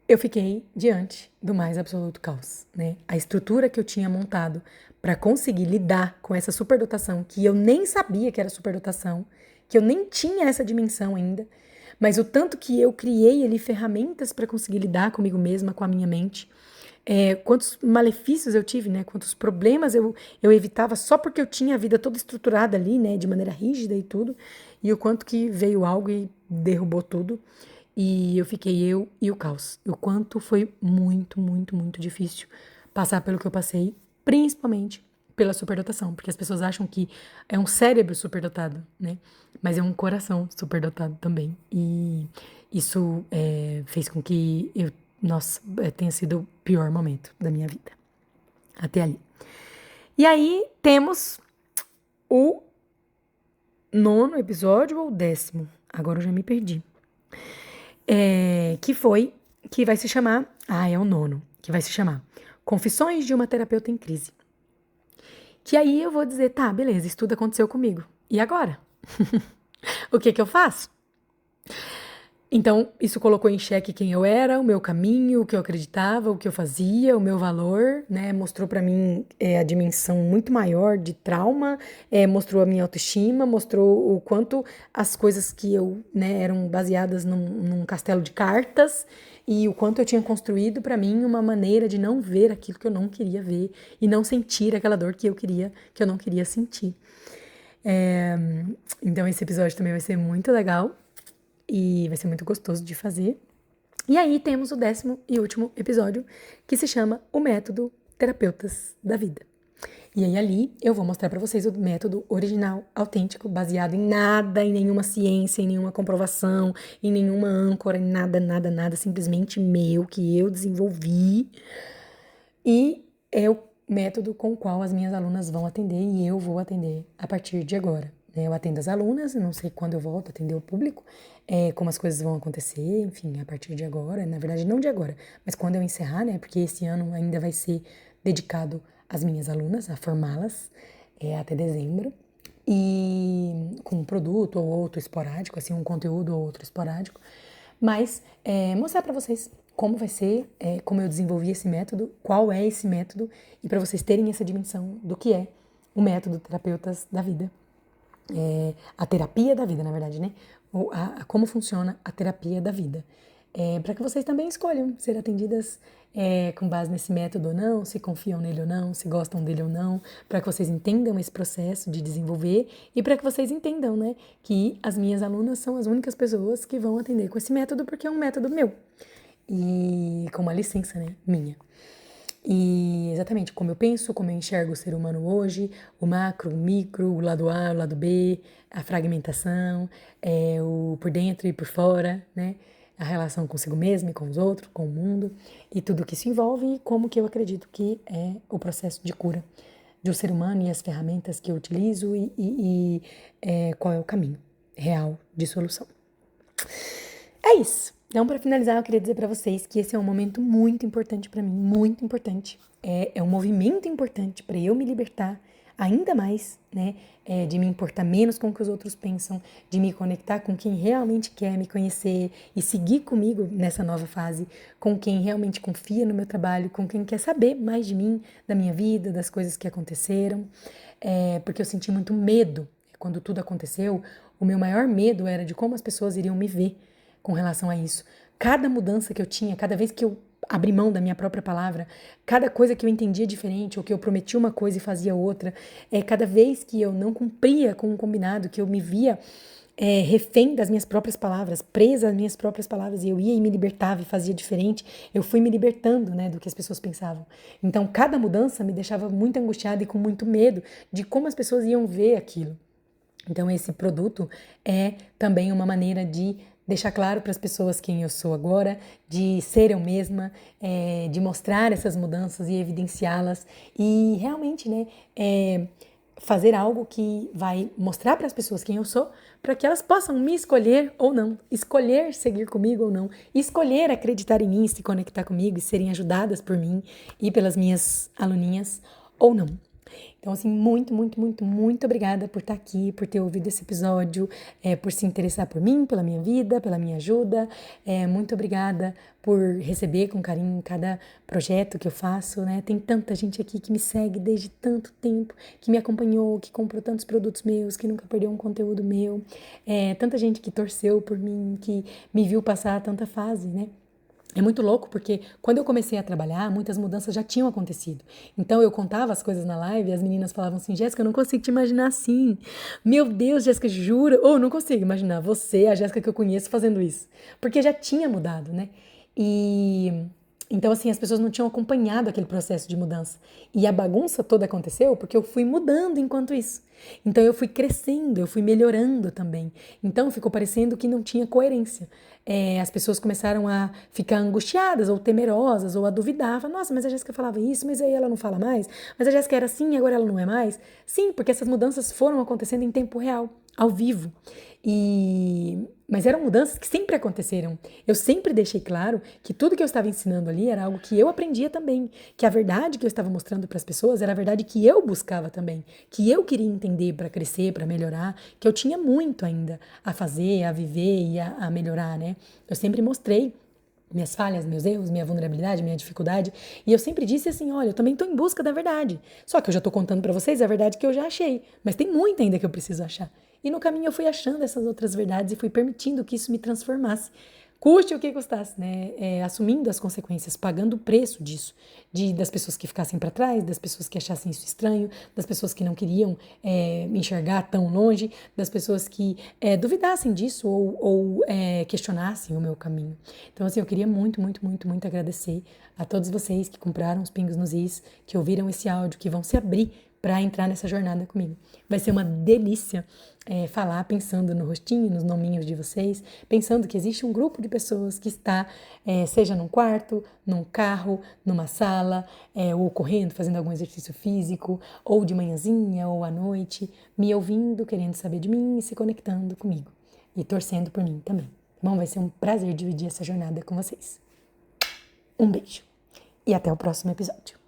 [SPEAKER 1] eu fiquei diante do mais absoluto caos, né? A estrutura que eu tinha montado para conseguir lidar com essa superdotação, que eu nem sabia que era superdotação, que eu nem tinha essa dimensão ainda, mas o tanto que eu criei ali ferramentas para conseguir lidar comigo mesma, com a minha mente, quantos malefícios eu tive, né? Quantos problemas eu evitava só porque eu tinha a vida toda estruturada ali, né? De maneira rígida e tudo, e o quanto que veio algo e derrubou tudo. E eu fiquei eu e o caos. O quanto foi muito, muito, muito difícil passar pelo que eu passei, principalmente pela superdotação, porque as pessoas acham que é um cérebro superdotado, né? Mas é um coração superdotado também. E isso fez com que tenha sido o pior momento da minha vida. Até ali. E aí temos o 9º episódio ou o 10º? Agora eu já me perdi. Que vai se chamar, é o 9º, que vai se chamar Confissões de uma Terapeuta em Crise. Que aí eu vou dizer, tá, beleza, isso tudo aconteceu comigo. E agora? O que eu faço? Então, isso colocou em xeque quem eu era, o meu caminho, o que eu acreditava, o que eu fazia, o meu valor, né? Mostrou pra mim a dimensão muito maior de trauma, mostrou a minha autoestima, mostrou o quanto as coisas que eu, né, eram baseadas num castelo de cartas e o quanto eu tinha construído pra mim uma maneira de não ver aquilo que eu não queria ver e não sentir aquela dor que eu não queria sentir. Então esse episódio também vai ser muito legal. E vai ser muito gostoso de fazer. E aí temos o 10º e último episódio, que se chama O Método Terapeutas da Vida. E aí ali eu vou mostrar para vocês o método original, autêntico, baseado em nada, em nenhuma ciência, em nenhuma comprovação, em nenhuma âncora, em nada, simplesmente meu, que eu desenvolvi. E é o método com o qual as minhas alunas vão atender e eu vou atender a partir de agora. Eu atendo as alunas, não sei quando eu volto a atender o público, como as coisas vão acontecer, enfim, a partir de agora, na verdade não de agora, mas quando eu encerrar, né, porque esse ano ainda vai ser dedicado às minhas alunas, a formá-las, até dezembro, e com um produto ou outro esporádico, assim, um conteúdo ou outro esporádico, mas mostrar para vocês como vai ser, como eu desenvolvi esse método, qual é esse método, e para vocês terem essa dimensão do que é o método Terapeutas da Vida. A terapia da vida, na verdade, né? Como funciona a terapia da vida. Para que vocês também escolham ser atendidas com base nesse método ou não, se confiam nele ou não, se gostam dele ou não, para que vocês entendam esse processo de desenvolver e para que vocês entendam, né, que as minhas alunas são as únicas pessoas que vão atender com esse método porque é um método meu e com uma licença, né, minha. E exatamente como eu penso, como eu enxergo o ser humano hoje, o macro, o micro, o lado A, o lado B, a fragmentação, o por dentro e por fora, né? A relação consigo mesmo e com os outros, com o mundo, e tudo que isso envolve e como que eu acredito que é o processo de cura do ser humano e as ferramentas que eu utilizo e qual é o caminho real de solução. É isso. Então, para finalizar, eu queria dizer para vocês que esse é um momento muito importante para mim, muito importante. É um movimento importante para eu me libertar ainda mais, né? De me importar menos com o que os outros pensam, de me conectar com quem realmente quer me conhecer e seguir comigo nessa nova fase, com quem realmente confia no meu trabalho, com quem quer saber mais de mim, da minha vida, das coisas que aconteceram, porque eu senti muito medo quando tudo aconteceu. O meu maior medo era de como as pessoas iriam me ver com relação a isso. Cada mudança que eu tinha, cada vez que eu abri mão da minha própria palavra, cada coisa que eu entendia diferente, ou que eu prometi uma coisa e fazia outra, cada vez que eu não cumpria com um combinado, que eu me via refém das minhas próprias palavras, presa às minhas próprias palavras, e eu ia e me libertava e fazia diferente, eu fui me libertando, né, do que as pessoas pensavam. Então, cada mudança me deixava muito angustiada e com muito medo de como as pessoas iam ver aquilo. Então, esse produto é também uma maneira de deixar claro para as pessoas quem eu sou agora, de ser eu mesma, de mostrar essas mudanças e evidenciá-las e realmente, né, fazer algo que vai mostrar para as pessoas quem eu sou, para que elas possam me escolher ou não, escolher seguir comigo ou não, escolher acreditar em mim, se conectar comigo e serem ajudadas por mim e pelas minhas aluninhas ou não. Então, assim, muito obrigada por estar aqui, por ter ouvido esse episódio, por se interessar por mim, pela minha vida, pela minha ajuda. Muito obrigada por receber com carinho cada projeto que eu faço, né? Tem tanta gente aqui que me segue desde tanto tempo, que me acompanhou, que comprou tantos produtos meus, que nunca perdeu um conteúdo meu. Tanta gente que torceu por mim, que me viu passar tanta fase, né? É muito louco porque quando eu comecei a trabalhar, muitas mudanças já tinham acontecido. Então eu contava as coisas na live e as meninas falavam assim: Jéssica, eu não consigo te imaginar assim. Meu Deus, Jéssica, jura? Ou não consigo imaginar você, a Jéssica que eu conheço, fazendo isso. Porque já tinha mudado, né? Então, assim, as pessoas não tinham acompanhado aquele processo de mudança. E a bagunça toda aconteceu porque eu fui mudando enquanto isso. Então, eu fui crescendo, eu fui melhorando também. Então, ficou parecendo que não tinha coerência. As pessoas começaram a ficar angustiadas ou temerosas ou a duvidar. Falaram, nossa, mas a Jéssica falava isso, mas aí ela não fala mais. Mas a Jéssica era assim e agora ela não é mais. Sim, porque essas mudanças foram acontecendo em tempo real, ao vivo. Mas eram mudanças que sempre aconteceram. Eu sempre deixei claro que tudo que eu estava ensinando ali era algo que eu aprendia também, que a verdade que eu estava mostrando para as pessoas era a verdade que eu buscava também, que eu queria entender para crescer, para melhorar, que eu tinha muito ainda a fazer, a viver e a melhorar, né? Eu sempre mostrei minhas falhas, meus erros, minha vulnerabilidade, minha dificuldade. E eu sempre disse assim, olha, eu também estou em busca da verdade. Só que eu já estou contando para vocês a verdade que eu já achei. Mas tem muita ainda que eu preciso achar. E no caminho eu fui achando essas outras verdades e fui permitindo que isso me transformasse. custe o que custasse, né? Assumindo as consequências, pagando o preço disso, das pessoas que ficassem para trás, das pessoas que achassem isso estranho, das pessoas que não queriam me enxergar tão longe, das pessoas que duvidassem disso ou questionassem o meu caminho. Então, assim, eu queria muito, muito, muito, muito agradecer a todos vocês que compraram os Pingos nos Is, que ouviram esse áudio, que vão se abrir para entrar nessa jornada comigo. Vai ser uma delícia falar pensando no rostinho, nos nominhos de vocês, pensando que existe um grupo de pessoas que está, seja num quarto, num carro, numa sala, ou correndo, fazendo algum exercício físico, ou de manhãzinha, ou à noite, me ouvindo, querendo saber de mim e se conectando comigo. E torcendo por mim também. Bom, vai ser um prazer dividir essa jornada com vocês. Um beijo e até o próximo episódio.